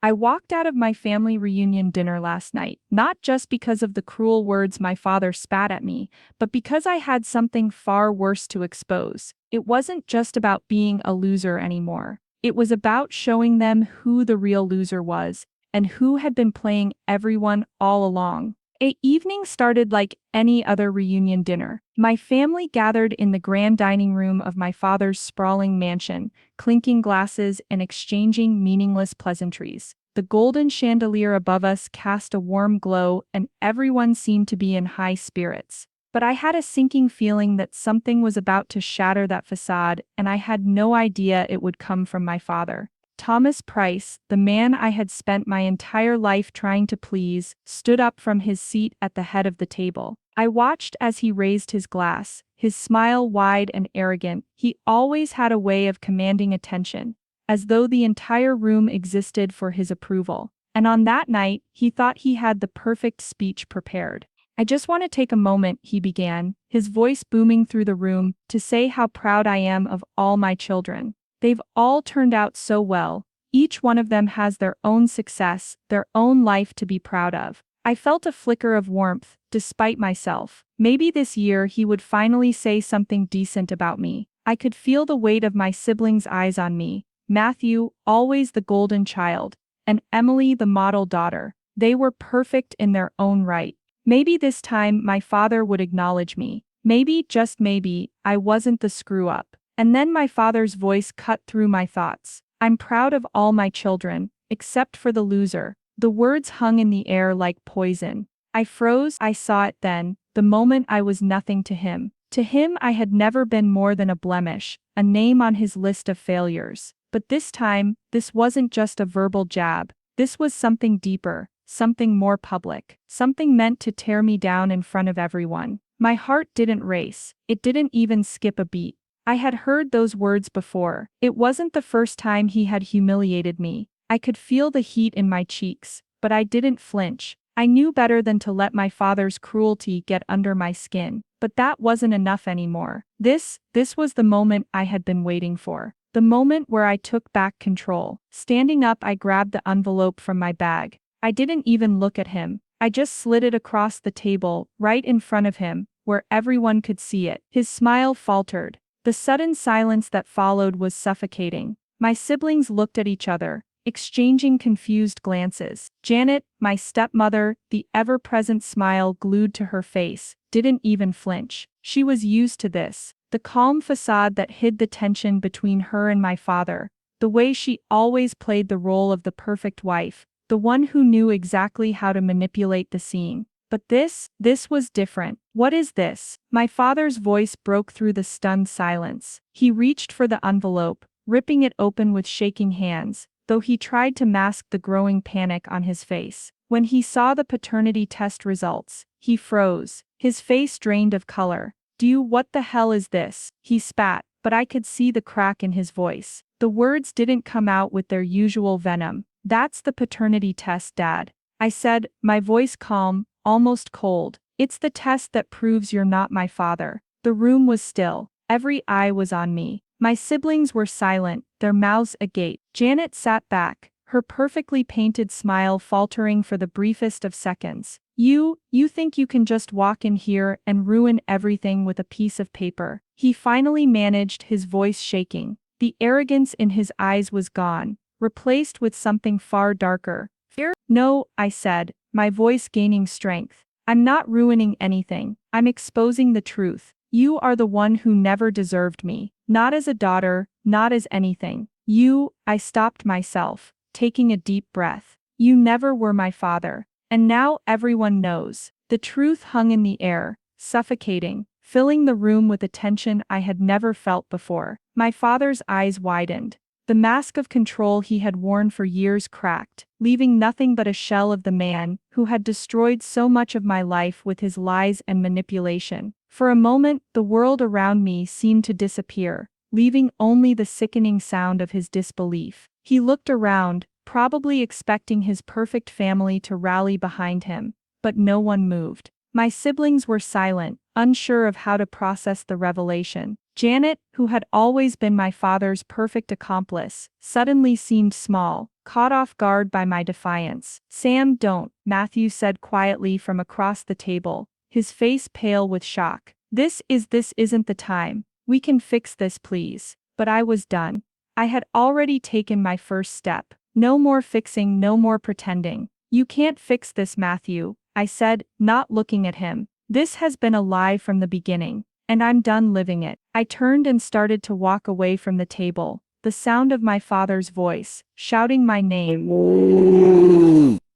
I walked out of my family reunion dinner last night, not just because of the cruel words my father spat at me, but because I had something far worse to expose. It wasn't just about being a loser anymore. It was about showing them who the real loser was, and who had been playing everyone all along. The evening started like any other reunion dinner. My family gathered in the grand dining room of my father's sprawling mansion, clinking glasses and exchanging meaningless pleasantries. The golden chandelier above us cast a warm glow, and everyone seemed to be in high spirits. But I had a sinking feeling that something was about to shatter that facade, and I had no idea it would come from my father. Thomas Price, the man I had spent my entire life trying to please, stood up from his seat at the head of the table. I watched as he raised his glass, his smile wide and arrogant. He always had a way of commanding attention, as though the entire room existed for his approval. And on that night, he thought he had the perfect speech prepared. "I just want to take a moment," he began, his voice booming through the room, "to say how proud I am of all my children. They've all turned out so well. Each one of them has their own success, their own life to be proud of." I felt a flicker of warmth, despite myself. Maybe this year he would finally say something decent about me. I could feel the weight of my siblings' eyes on me. Matthew, always the golden child, and Emily, the model daughter. They were perfect in their own right. Maybe this time my father would acknowledge me. Maybe, just maybe, I wasn't the screw-up. And then my father's voice cut through my thoughts. "I'm proud of all my children, except for the loser." The words hung in the air like poison. I froze. I saw it then, the moment I was nothing to him. To him I had never been more than a blemish, a name on his list of failures. But this time, this wasn't just a verbal jab. This was something deeper, something more public, something meant to tear me down in front of everyone. My heart didn't race. It didn't even skip a beat. I had heard those words before. It wasn't the first time he had humiliated me. I could feel the heat in my cheeks, but I didn't flinch. I knew better than to let my father's cruelty get under my skin. But that wasn't enough anymore. This was the moment I had been waiting for. The moment where I took back control. Standing up, I grabbed the envelope from my bag. I didn't even look at him. I just slid it across the table, right in front of him, where everyone could see it. His smile faltered. The sudden silence that followed was suffocating. My siblings looked at each other, exchanging confused glances. Janet, my stepmother, the ever-present smile glued to her face, didn't even flinch. She was used to this. The calm facade that hid the tension between her and my father. The way she always played the role of the perfect wife, the one who knew exactly how to manipulate the scene. But this was different. "What is this?" My father's voice broke through the stunned silence. He reached for the envelope, ripping it open with shaking hands, though he tried to mask the growing panic on his face. When he saw the paternity test results, he froze, his face drained of color. What the hell is this?" he spat, but I could see the crack in his voice. The words didn't come out with their usual venom. "That's the paternity test, Dad," I said, my voice calm, almost cold. "It's the test that proves you're not my father." The room was still. Every eye was on me. My siblings were silent, their mouths agape. Janet sat back, her perfectly painted smile faltering for the briefest of seconds. You think you can just walk in here and ruin everything with a piece of paper?" He finally managed, his voice shaking. The arrogance in his eyes was gone, replaced with something far darker. "Fear?" "No," I said, my voice gaining strength. "I'm not ruining anything. I'm exposing the truth. You are the one who never deserved me. Not as a daughter, not as anything. I stopped myself, taking a deep breath. "You never were my father. And now everyone knows." The truth hung in the air, suffocating, filling the room with a tension I had never felt before. My father's eyes widened. The mask of control he had worn for years cracked, leaving nothing but a shell of the man who had destroyed so much of my life with his lies and manipulation. For a moment, the world around me seemed to disappear, leaving only the sickening sound of his disbelief. He looked around, probably expecting his perfect family to rally behind him, but no one moved. My siblings were silent, unsure of how to process the revelation. Janet, who had always been my father's perfect accomplice, suddenly seemed small, caught off guard by my defiance. "Sam, don't," Matthew said quietly from across the table, his face pale with shock. This isn't the time. We can fix this, please." But I was done. I had already taken my first step. "No more fixing, no more pretending. You can't fix this, Matthew," I said, not looking at him. "This has been a lie from the beginning, and I'm done living it." I turned and started to walk away from the table, the sound of my father's voice, shouting my name,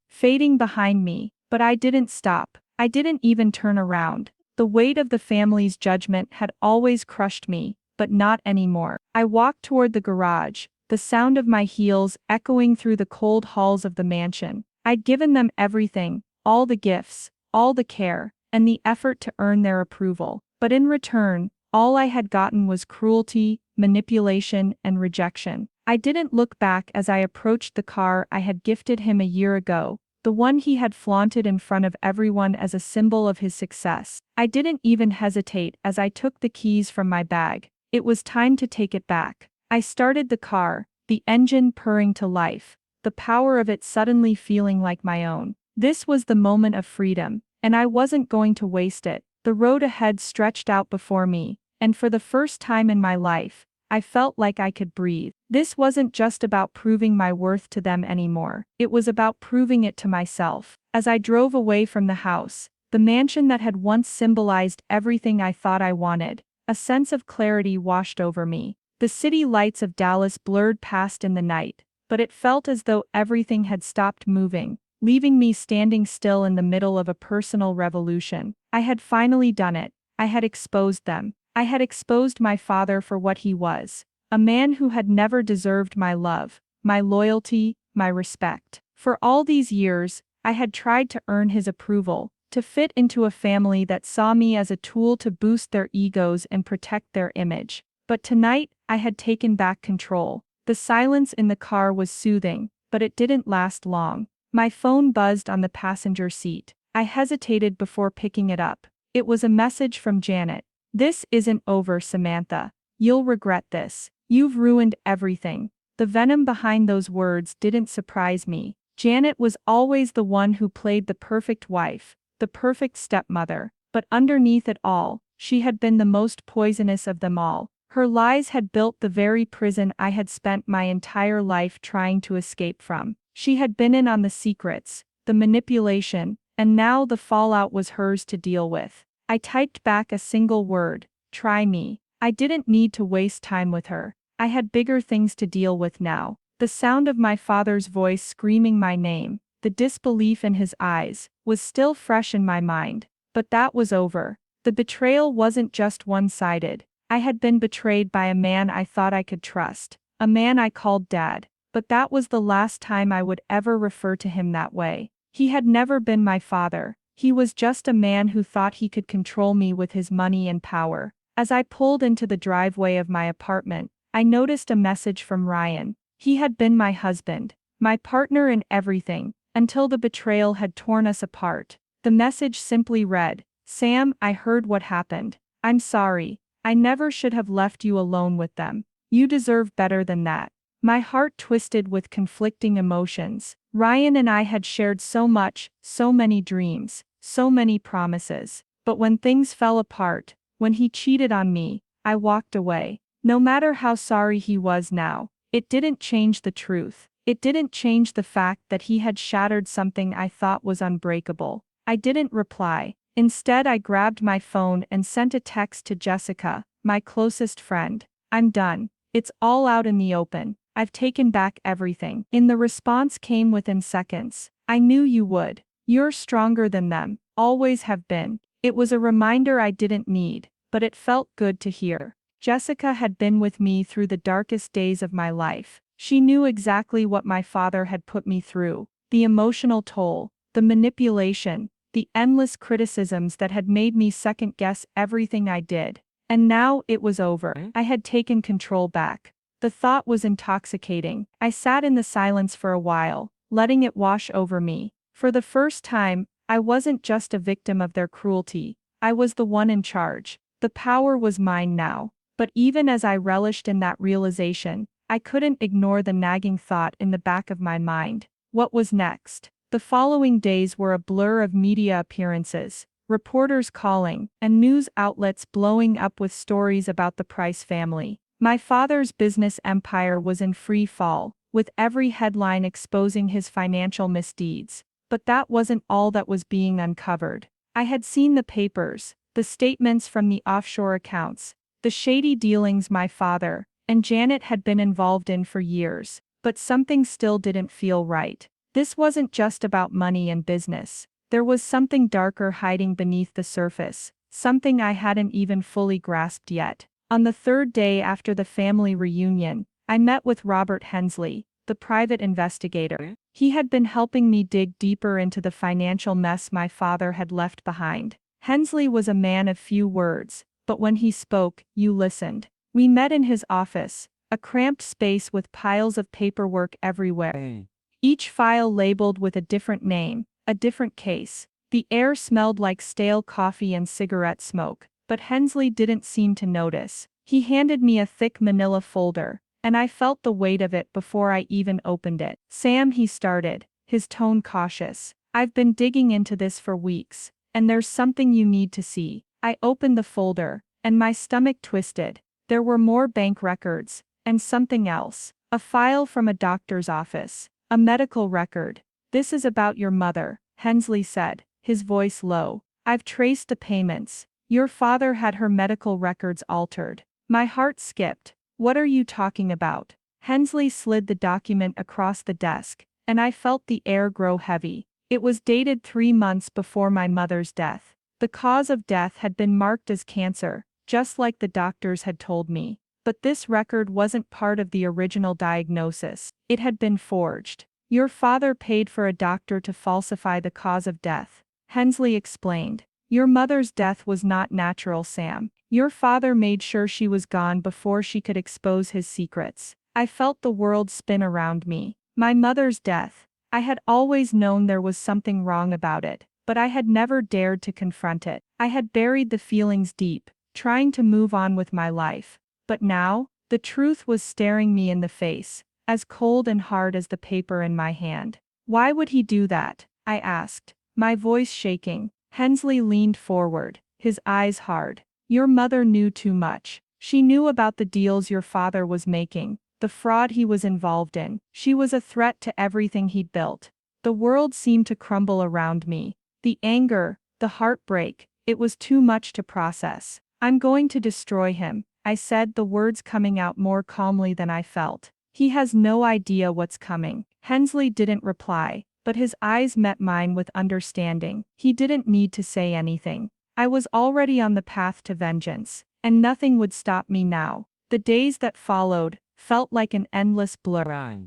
fading behind me, but I didn't stop. I didn't even turn around. The weight of the family's judgment had always crushed me, but not anymore. I walked toward the garage, the sound of my heels echoing through the cold halls of the mansion. I'd given them everything, all the gifts, all the care, and the effort to earn their approval. But in return, all I had gotten was cruelty, manipulation, and rejection. I didn't look back as I approached the car I had gifted him a year ago, the one he had flaunted in front of everyone as a symbol of his success. I didn't even hesitate as I took the keys from my bag. It was time to take it back. I started the car, the engine purring to life, the power of it suddenly feeling like my own. This was the moment of freedom, and I wasn't going to waste it. The road ahead stretched out before me, and for the first time in my life, I felt like I could breathe. This wasn't just about proving my worth to them anymore. It was about proving it to myself. As I drove away from the house, the mansion that had once symbolized everything I thought I wanted, a sense of clarity washed over me. The city lights of Dallas blurred past in the night, but it felt as though everything had stopped moving, leaving me standing still in the middle of a personal revolution. I had finally done it. I had exposed them. I had exposed my father for what he was, a man who had never deserved my love, my loyalty, my respect. For all these years, I had tried to earn his approval, to fit into a family that saw me as a tool to boost their egos and protect their image. But tonight, I had taken back control. The silence in the car was soothing, but it didn't last long. My phone buzzed on the passenger seat. I hesitated before picking it up. It was a message from Janet. "This isn't over, Samantha. You'll regret this. You've ruined everything." The venom behind those words didn't surprise me. Janet was always the one who played the perfect wife, the perfect stepmother, but underneath it all, she had been the most poisonous of them all. Her lies had built the very prison I had spent my entire life trying to escape from. She had been in on the secrets, the manipulation, and now the fallout was hers to deal with. I typed back a single word: "Try me." I didn't need to waste time with her. I had bigger things to deal with now. The sound of my father's voice screaming my name, the disbelief in his eyes, was still fresh in my mind. But that was over. The betrayal wasn't just one-sided. I had been betrayed by a man I thought I could trust, a man I called Dad. But that was the last time I would ever refer to him that way. He had never been my father. He was just a man who thought he could control me with his money and power. As I pulled into the driveway of my apartment, I noticed a message from Ryan. He had been my husband, my partner in everything, until the betrayal had torn us apart. The message simply read, "Sam, I heard what happened. I'm sorry. I never should have left you alone with them. You deserve better than that." My heart twisted with conflicting emotions. Ryan and I had shared so much, so many dreams, so many promises. But when things fell apart, when he cheated on me, I walked away. No matter how sorry he was now, it didn't change the truth. It didn't change the fact that he had shattered something I thought was unbreakable. I didn't reply. Instead, I grabbed my phone and sent a text to Jessica, my closest friend. "I'm done. It's all out in the open. I've taken back everything." In the response came within seconds. "I knew you would. You're stronger than them, always have been." It was a reminder I didn't need, but it felt good to hear. Jessica had been with me through the darkest days of my life. She knew exactly what my father had put me through, the emotional toll, the manipulation, the endless criticisms that had made me second-guess everything I did. And now it was over. I had taken control back. The thought was intoxicating. I sat in the silence for a while, letting it wash over me. For the first time, I wasn't just a victim of their cruelty. I was the one in charge. The power was mine now. But even as I relished in that realization, I couldn't ignore the nagging thought in the back of my mind. What was next? The following days were a blur of media appearances, reporters calling, and news outlets blowing up with stories about the Price family. My father's business empire was in free fall, with every headline exposing his financial misdeeds. But that wasn't all that was being uncovered. I had seen the papers, the statements from the offshore accounts, the shady dealings my father and Janet had been involved in for years, but something still didn't feel right. This wasn't just about money and business. There was something darker hiding beneath the surface, something I hadn't even fully grasped yet. On the third day after the family reunion, I met with Robert Hensley, the private investigator. He had been helping me dig deeper into the financial mess my father had left behind. Hensley was a man of few words, but when he spoke, you listened. We met in his office, a cramped space with piles of paperwork everywhere. Each file labeled with a different name, a different case. The air smelled like stale coffee and cigarette smoke, but Hensley didn't seem to notice. He handed me a thick manila folder, and I felt the weight of it before I even opened it. Sam, he started, his tone cautious. I've been digging into this for weeks, and there's something you need to see. I opened the folder, and my stomach twisted. There were more bank records, and something else. A file from a doctor's office. A medical record. This is about your mother, Hensley said, his voice low. I've traced the payments. Your father had her medical records altered. My heart skipped. What are you talking about? Hensley slid the document across the desk, and I felt the air grow heavy. It was dated 3 months before my mother's death. The cause of death had been marked as cancer, just like the doctors had told me. But this record wasn't part of the original diagnosis. It had been forged. Your father paid for a doctor to falsify the cause of death, Hensley explained. Your mother's death was not natural, Sam. Your father made sure she was gone before she could expose his secrets. I felt the world spin around me. My mother's death. I had always known there was something wrong about it, but I had never dared to confront it. I had buried the feelings deep, trying to move on with my life. But now, the truth was staring me in the face, as cold and hard as the paper in my hand. Why would he do that? I asked, my voice shaking. Hensley leaned forward, his eyes hard. Your mother knew too much. She knew about the deals your father was making, the fraud he was involved in. She was a threat to everything he'd built. The world seemed to crumble around me. The anger, the heartbreak, it was too much to process. I'm going to destroy him, I said, the words coming out more calmly than I felt. He has no idea what's coming. Hensley didn't reply, but his eyes met mine with understanding. He didn't need to say anything. I was already on the path to vengeance, and nothing would stop me now. The days that followed felt like an endless blur.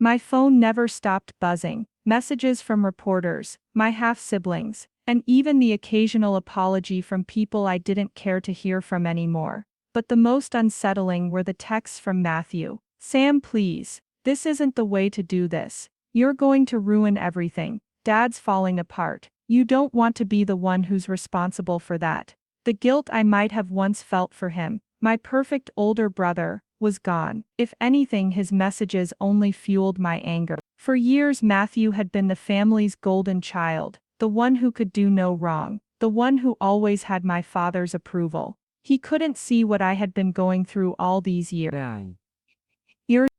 My phone never stopped buzzing. Messages from reporters, my half-siblings, and even the occasional apology from people I didn't care to hear from anymore. But the most unsettling were the texts from Matthew. Sam, please. This isn't the way to do this. You're going to ruin everything. Dad's falling apart. You don't want to be the one who's responsible for that. The guilt I might have once felt for him, my perfect older brother, was gone. If anything, his messages only fueled my anger. For years Matthew had been the family's golden child, the one who could do no wrong, the one who always had my father's approval. He couldn't see what I had been going through all these years.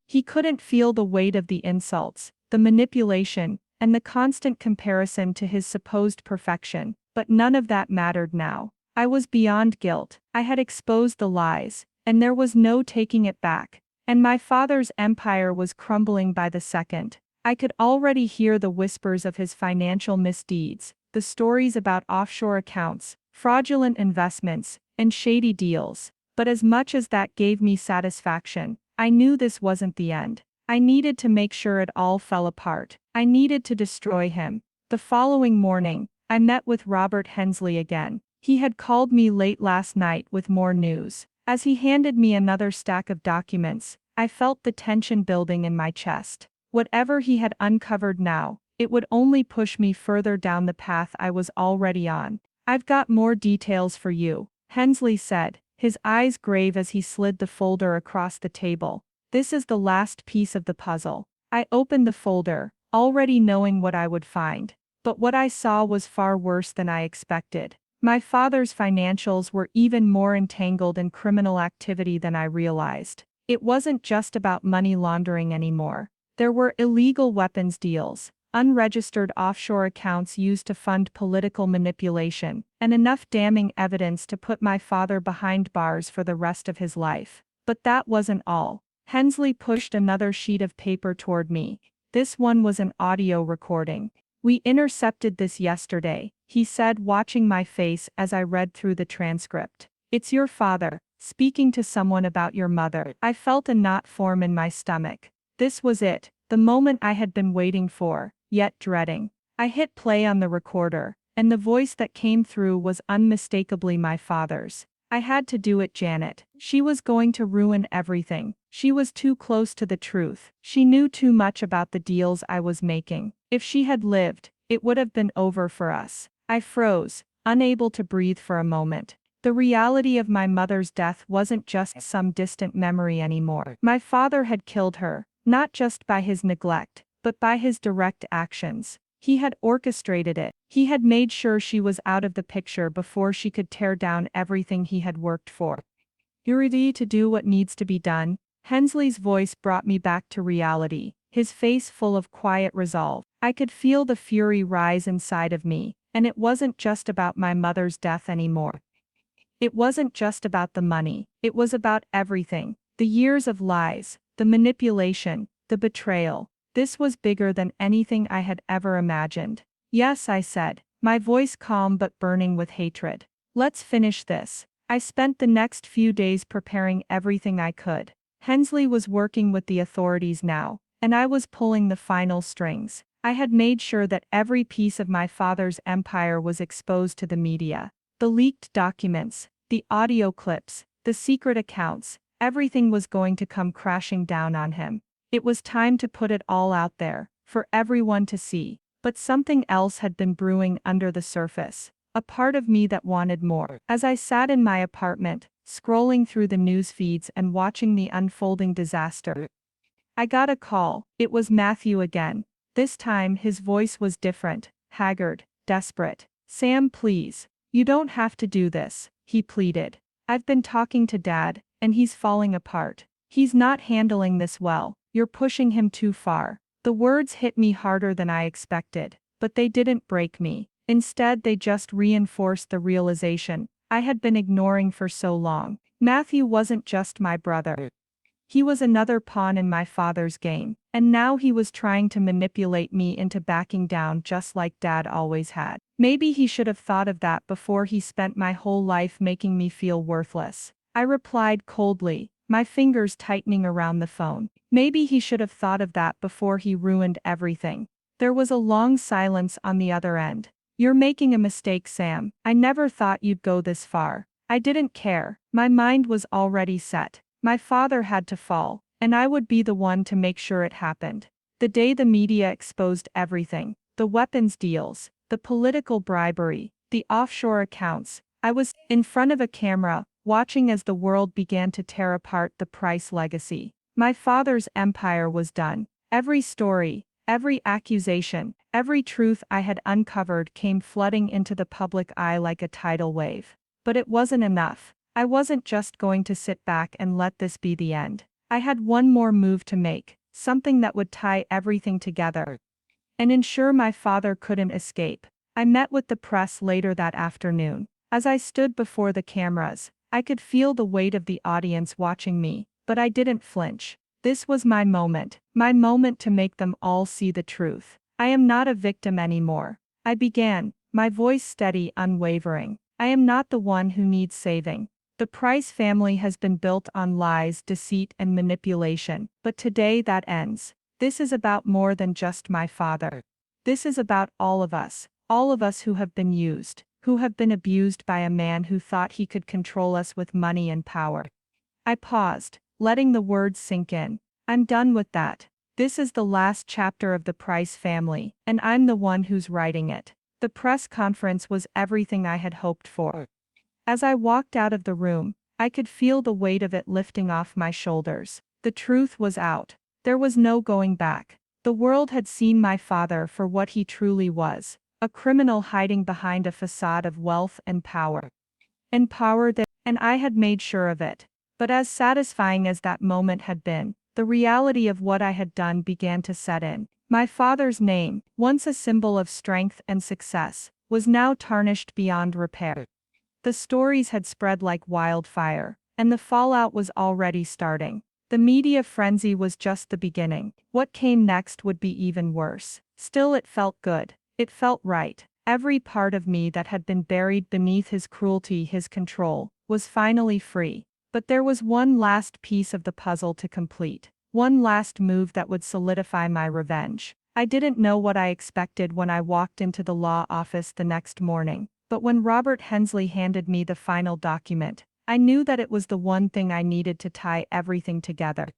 He couldn't feel the weight of the insults, the manipulation, and the constant comparison to his supposed perfection, but none of that mattered now. I was beyond guilt. I had exposed the lies, and there was no taking it back. And my father's empire was crumbling by the second. I could already hear the whispers of his financial misdeeds, the stories about offshore accounts, fraudulent investments, and shady deals. But as much as that gave me satisfaction, I knew this wasn't the end. I needed to make sure it all fell apart. I needed to destroy him. The following morning, I met with Robert Hensley again. He had called me late last night with more news. As he handed me another stack of documents, I felt the tension building in my chest. Whatever he had uncovered now, it would only push me further down the path I was already on. I've got more details for you, Hensley said, his eyes grave as he slid the folder across the table. This is the last piece of the puzzle. I opened the folder, already knowing what I would find. But what I saw was far worse than I expected. My father's financials were even more entangled in criminal activity than I realized. It wasn't just about money laundering anymore. There were illegal weapons deals, unregistered offshore accounts used to fund political manipulation, and enough damning evidence to put my father behind bars for the rest of his life. But that wasn't all. Hensley pushed another sheet of paper toward me. This one was an audio recording. "We intercepted this yesterday," he said, watching my face as I read through the transcript. "It's your father, speaking to someone about your mother." I felt a knot form in my stomach. This was it, the moment I had been waiting for, yet dreading. I hit play on the recorder, and the voice that came through was unmistakably my father's. "I had to do it, Janet. She was going to ruin everything. She was too close to the truth. She knew too much about the deals I was making. If she had lived, it would have been over for us." I froze, unable to breathe for a moment. The reality of my mother's death wasn't just some distant memory anymore. My father had killed her, not just by his neglect, but by his direct actions. He had orchestrated it. He had made sure she was out of the picture before she could tear down everything he had worked for. "You're ready to do what needs to be done?" Hensley's voice brought me back to reality, his face full of quiet resolve. I could feel the fury rise inside of me, and it wasn't just about my mother's death anymore. It wasn't just about the money. It was about everything. The years of lies, the manipulation, the betrayal. This was bigger than anything I had ever imagined. "Yes," I said, my voice calm but burning with hatred. "Let's finish this." I spent the next few days preparing everything I could. Hensley was working with the authorities now, and I was pulling the final strings. I had made sure that every piece of my father's empire was exposed to the media. The leaked documents, the audio clips, the secret accounts, everything was going to come crashing down on him. It was time to put it all out there, for everyone to see. But something else had been brewing under the surface. A part of me that wanted more. As I sat in my apartment, scrolling through the news feeds and watching the unfolding disaster, I got a call. It was Matthew again. This time his voice was different, haggard, desperate. "Sam, please. You don't have to do this," he pleaded. "I've been talking to Dad, and he's falling apart. He's not handling this well. You're pushing him too far." The words hit me harder than I expected, but they didn't break me. Instead, they just reinforced the realization I had been ignoring for so long. Matthew wasn't just my brother. He was another pawn in my father's game, and now he was trying to manipulate me into backing down just like Dad always had. Maybe he should have thought of that before he spent my whole life making me feel worthless. I replied coldly, my fingers tightening around the phone. Maybe he should have thought of that before he ruined everything. There was a long silence on the other end. "You're making a mistake, Sam. I never thought you'd go this far." I didn't care. My mind was already set. My father had to fall, and I would be the one to make sure it happened. The day the media exposed everything, the weapons deals, the political bribery, the offshore accounts, I was in front of a camera, watching as the world began to tear apart the Price legacy. My father's empire was done. Every story, every accusation, every truth I had uncovered came flooding into the public eye like a tidal wave. But it wasn't enough. I wasn't just going to sit back and let this be the end. I had one more move to make, something that would tie everything together and ensure my father couldn't escape. I met with the press later that afternoon. As I stood before the cameras, I could feel the weight of the audience watching me, but I didn't flinch. This was my moment to make them all see the truth. "I am not a victim anymore," I began, my voice steady, unwavering. "I am not the one who needs saving. The Price family has been built on lies, deceit, and manipulation, but today that ends. This is about more than just my father. This is about all of us who have been used, who have been abused by a man who thought he could control us with money and power." I paused, letting the words sink in. "I'm done with that. This is the last chapter of the Price family, and I'm the one who's writing it." The press conference was everything I had hoped for. As I walked out of the room, I could feel the weight of it lifting off my shoulders. The truth was out. There was no going back. The world had seen my father for what he truly was, a criminal hiding behind a facade of wealth and power. And I had made sure of it. But as satisfying as that moment had been, the reality of what I had done began to set in. My father's name, once a symbol of strength and success, was now tarnished beyond repair. The stories had spread like wildfire, and the fallout was already starting. The media frenzy was just the beginning. What came next would be even worse. Still, it felt good. It felt right. Every part of me that had been buried beneath his cruelty, his control, was finally free. But there was one last piece of the puzzle to complete. One last move that would solidify my revenge. I didn't know what I expected when I walked into the law office the next morning, but when Robert Hensley handed me the final document, I knew that it was the one thing I needed to tie everything together.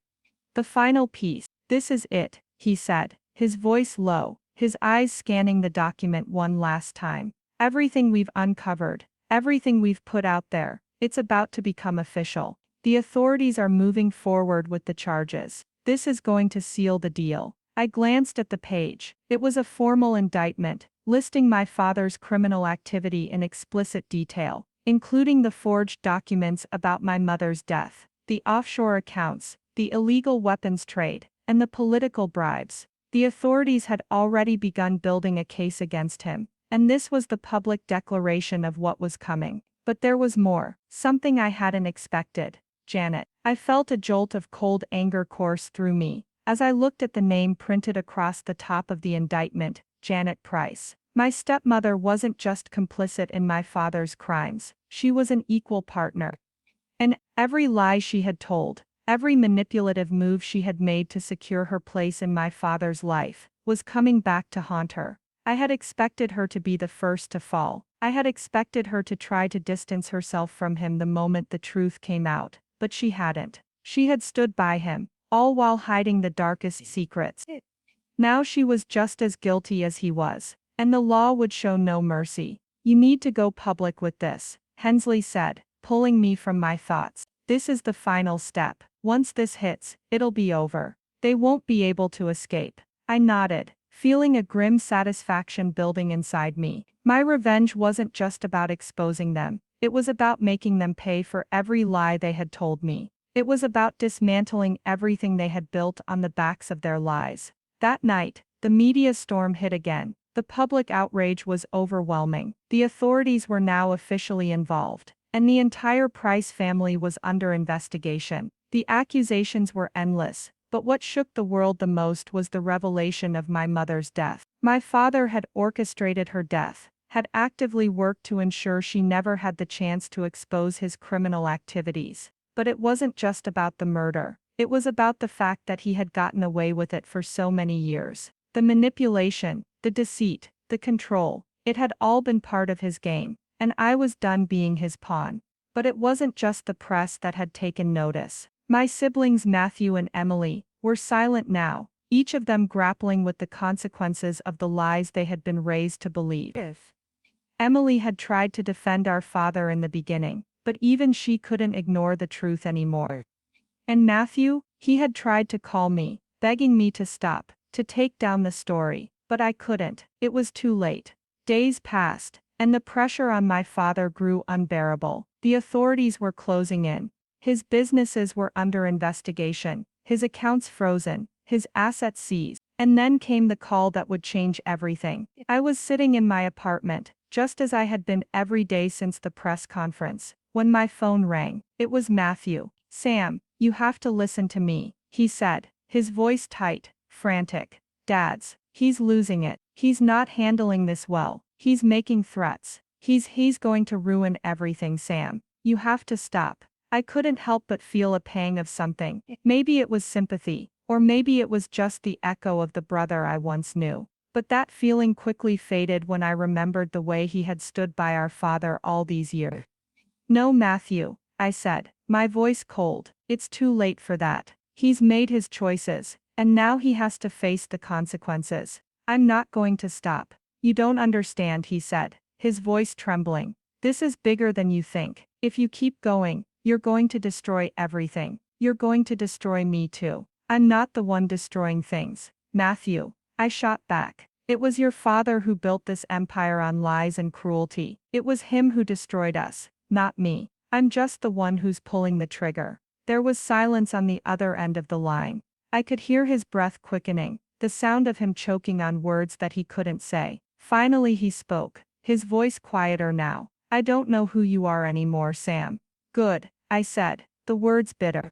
The final piece. This is it, he said, his voice low, his eyes scanning the document one last time. Everything we've uncovered, everything we've put out there, it's about to become official. The authorities are moving forward with the charges. This is going to seal the deal. I glanced at the page. It was a formal indictment, listing my father's criminal activity in explicit detail, including the forged documents about my mother's death, the offshore accounts, the illegal weapons trade, and the political bribes. The authorities had already begun building a case against him, and this was the public declaration of what was coming. But there was more, something I hadn't expected. Janet. I felt a jolt of cold anger course through me as I looked at the name printed across the top of the indictment, Janet Price. My stepmother wasn't just complicit in my father's crimes, she was an equal partner. And every lie she had told, every manipulative move she had made to secure her place in my father's life, was coming back to haunt her. I had expected her to be the first to fall. I had expected her to try to distance herself from him the moment the truth came out, but she hadn't. She had stood by him, all while hiding the darkest secrets. Now she was just as guilty as he was, and the law would show no mercy. You need to go public with this, Hensley said, pulling me from my thoughts. This is the final step. Once this hits, it'll be over. They won't be able to escape. I nodded, feeling a grim satisfaction building inside me. My revenge wasn't just about exposing them. It was about making them pay for every lie they had told me. It was about dismantling everything they had built on the backs of their lies. That night, the media storm hit again. The public outrage was overwhelming. The authorities were now officially involved, and the entire Price family was under investigation. The accusations were endless, but what shook the world the most was the revelation of my mother's death. My father had orchestrated her death, had actively worked to ensure she never had the chance to expose his criminal activities. But it wasn't just about the murder. It was about the fact that he had gotten away with it for so many years. The manipulation, the deceit, the control, it had all been part of his game, and I was done being his pawn. But it wasn't just the press that had taken notice. My siblings Matthew and Emily were silent now, each of them grappling with the consequences of the lies they had been raised to believe. Emily had tried to defend our father in the beginning, but even she couldn't ignore the truth anymore. And Matthew, he had tried to call me, begging me to stop, to take down the story, but I couldn't. It was too late. Days passed, and the pressure on my father grew unbearable. The authorities were closing in. His businesses were under investigation, his accounts frozen, his assets seized. And then came the call that would change everything. I was sitting in my apartment, just as I had been every day since the press conference, when my phone rang. It was Matthew. "Sam, you have to listen to me," he said, his voice tight, frantic. He's losing it. He's not handling this well. He's making threats. He's going to ruin everything, Sam. You have to stop." I couldn't help but feel a pang of something. Maybe it was sympathy, or maybe it was just the echo of the brother I once knew. But that feeling quickly faded when I remembered the way he had stood by our father all these years. "No, Matthew," I said, my voice cold. "It's too late for that. He's made his choices, and now he has to face the consequences. I'm not going to stop." "You don't understand," he said, his voice trembling. "This is bigger than you think. If you keep going, You're going to destroy everything. You're going to destroy me too. I'm not the one destroying things, Matthew. I shot back. It was your father who built this empire on lies and cruelty. It was him who destroyed us, not me. I'm just the one who's pulling the trigger. There was silence on the other end of the line. I could hear his breath quickening, the sound of him choking on words that he couldn't say. Finally he spoke, his voice quieter now. I don't know who you are anymore, Sam. Good, I said, the words bitter.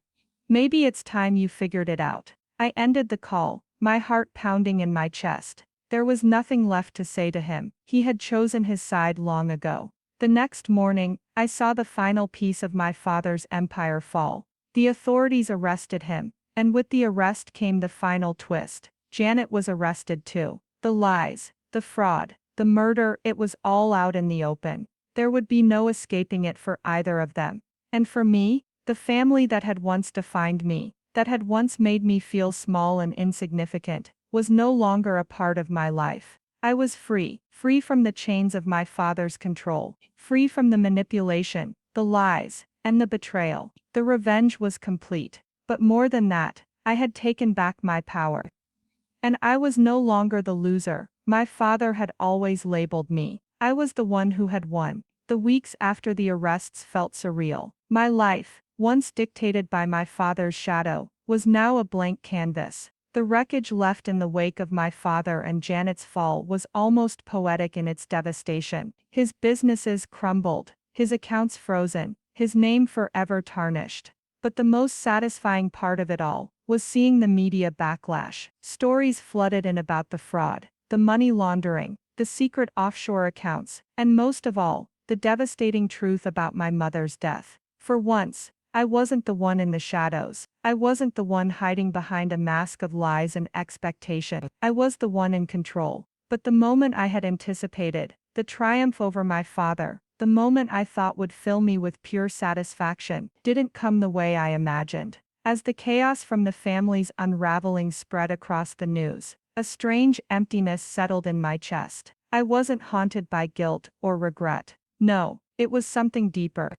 Maybe it's time you figured it out. I ended the call, my heart pounding in my chest. There was nothing left to say to him. He had chosen his side long ago. The next morning, I saw the final piece of my father's empire fall. The authorities arrested him, and with the arrest came the final twist. Janet was arrested too. The lies, the fraud, the murder, it was all out in the open. There would be no escaping it for either of them. And for me, the family that had once defined me, that had once made me feel small and insignificant, was no longer a part of my life. I was free, free from the chains of my father's control, free from the manipulation, the lies, and the betrayal. The revenge was complete. But more than that, I had taken back my power. And I was no longer the loser my father had always labeled me. I was the one who had won. The weeks after the arrests felt surreal. My life, once dictated by my father's shadow, was now a blank canvas. The wreckage left in the wake of my father and Janet's fall was almost poetic in its devastation. His businesses crumbled, his accounts frozen, his name forever tarnished. But the most satisfying part of it all was seeing the media backlash. Stories flooded in about the fraud, the money laundering, the secret offshore accounts, and most of all, the devastating truth about my mother's death. For once, I wasn't the one in the shadows. I wasn't the one hiding behind a mask of lies and expectation. I was the one in control. But the moment I had anticipated, the triumph over my father, the moment I thought would fill me with pure satisfaction, didn't come the way I imagined. As the chaos from the family's unraveling spread across the news, a strange emptiness settled in my chest. I wasn't haunted by guilt or regret. No, it was something deeper.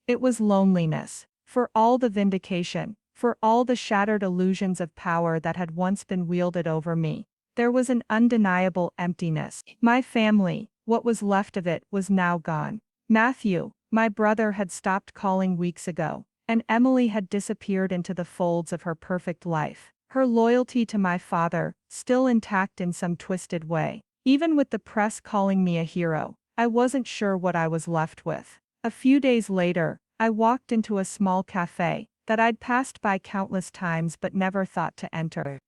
It was loneliness. For all the vindication, for all the shattered illusions of power that had once been wielded over me, there was an undeniable emptiness. My family, what was left of it, was now gone. Matthew, my brother, had stopped calling weeks ago, and Emily had disappeared into the folds of her perfect life. Her loyalty to my father, still intact in some twisted way. Even with the press calling me a hero, I wasn't sure what I was left with. A few days later, I walked into a small cafe that I'd passed by countless times but never thought to enter.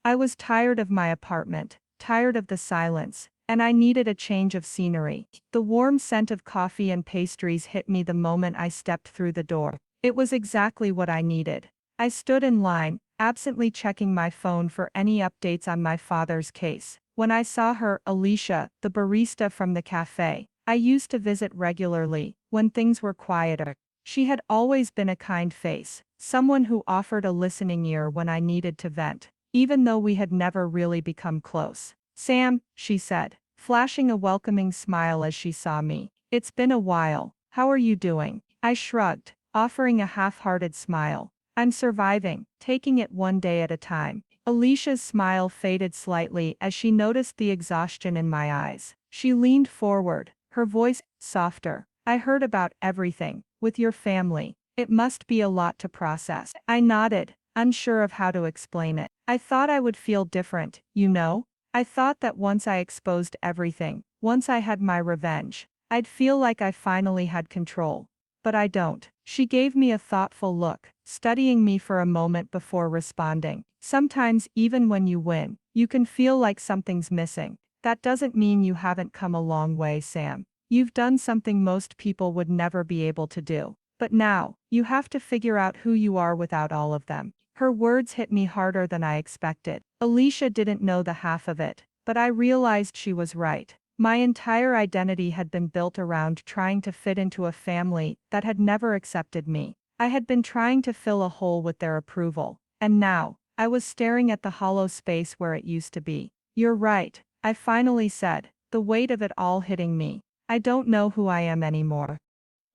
I was tired of my apartment, tired of the silence, and I needed a change of scenery. The warm scent of coffee and pastries hit me the moment I stepped through the door. It was exactly what I needed. I stood in line, absently checking my phone for any updates on my father's case, when I saw her, Alicia, the barista from the cafe I used to visit regularly, when things were quieter. She had always been a kind face, someone who offered a listening ear when I needed to vent, even though we had never really become close. Sam, she said, flashing a welcoming smile as she saw me. It's been a while. How are you doing? I shrugged, offering a half-hearted smile. I'm surviving, taking it one day at a time. Alicia's smile faded slightly as she noticed the exhaustion in my eyes. She leaned forward, her voice softer. I heard about everything, with your family. It must be a lot to process. I nodded, unsure of how to explain it. I thought I would feel different, you know? I thought that once I exposed everything, once I had my revenge, I'd feel like I finally had control. But I don't. She gave me a thoughtful look, studying me for a moment before responding. Sometimes, even when you win, you can feel like something's missing. That doesn't mean you haven't come a long way, Sam. You've done something most people would never be able to do. But now, you have to figure out who you are without all of them. Her words hit me harder than I expected. Alicia didn't know the half of it, but I realized she was right. My entire identity had been built around trying to fit into a family that had never accepted me. I had been trying to fill a hole with their approval, and now, I was staring at the hollow space where it used to be. You're right, I finally said, the weight of it all hitting me. I don't know who I am anymore.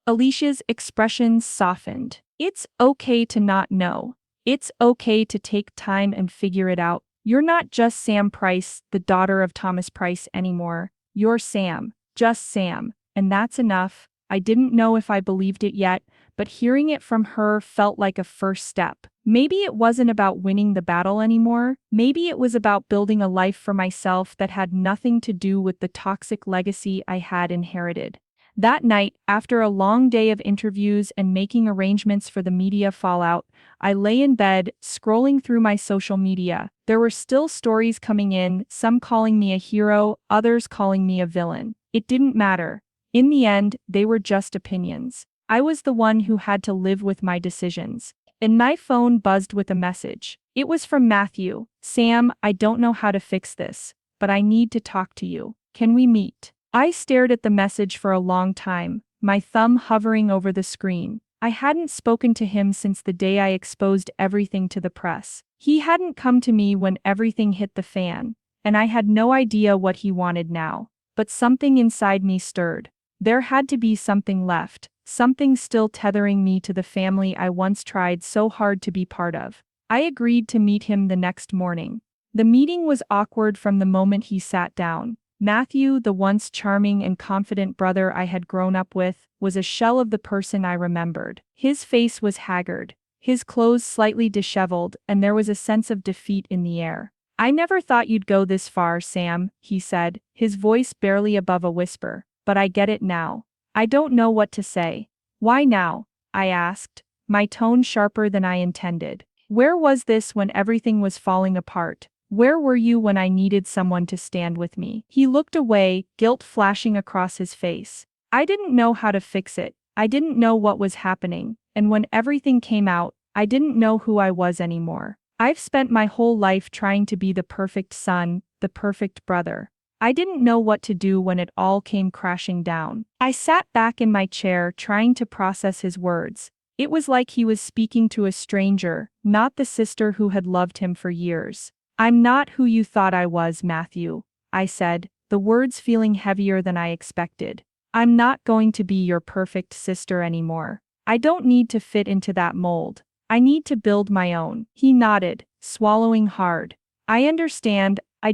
Alicia's expressions softened. It's okay to not know. It's okay to take time and figure it out. You're not just Sam Price, the daughter of Thomas Price anymore. You're Sam, just Sam, and that's enough. I didn't know if I believed it yet, but hearing it from her felt like a first step. Maybe it wasn't about winning the battle anymore. Maybe it was about building a life for myself that had nothing to do with the toxic legacy I had inherited. That night, after a long day of interviews and making arrangements for the media fallout, I lay in bed, scrolling through my social media. There were still stories coming in, some calling me a hero, others calling me a villain. It didn't matter. In the end, they were just opinions. I was the one who had to live with my decisions. And my phone buzzed with a message. It was from Matthew. "Sam, I don't know how to fix this, but I need to talk to you. Can we meet?" I stared at the message for a long time, my thumb hovering over the screen. I hadn't spoken to him since the day I exposed everything to the press. He hadn't come to me when everything hit the fan, and I had no idea what he wanted now. But something inside me stirred. There had to be something left, something still tethering me to the family I once tried so hard to be part of. I agreed to meet him the next morning. The meeting was awkward from the moment he sat down. Matthew, the once charming and confident brother I had grown up with, was a shell of the person I remembered. His face was haggard, his clothes slightly disheveled, and there was a sense of defeat in the air. "I never thought you'd go this far, Sam," he said, his voice barely above a whisper. "But I get it now." I don't know what to say. "Why now?" I asked, my tone sharper than I intended. "Where was this when everything was falling apart? Where were you when I needed someone to stand with me?" He looked away, guilt flashing across his face. I didn't know how to fix it. I didn't know what was happening, and when everything came out, I didn't know who I was anymore. I've spent my whole life trying to be the perfect son, the perfect brother. I didn't know what to do when it all came crashing down. I sat back in my chair trying to process his words. It was like he was speaking to a stranger, not the sister who had loved him for years. "I'm not who you thought I was, Matthew," I said, the words feeling heavier than I expected. "I'm not going to be your perfect sister anymore. I don't need to fit into that mold. I need to build my own." He nodded, swallowing hard. "I understand, I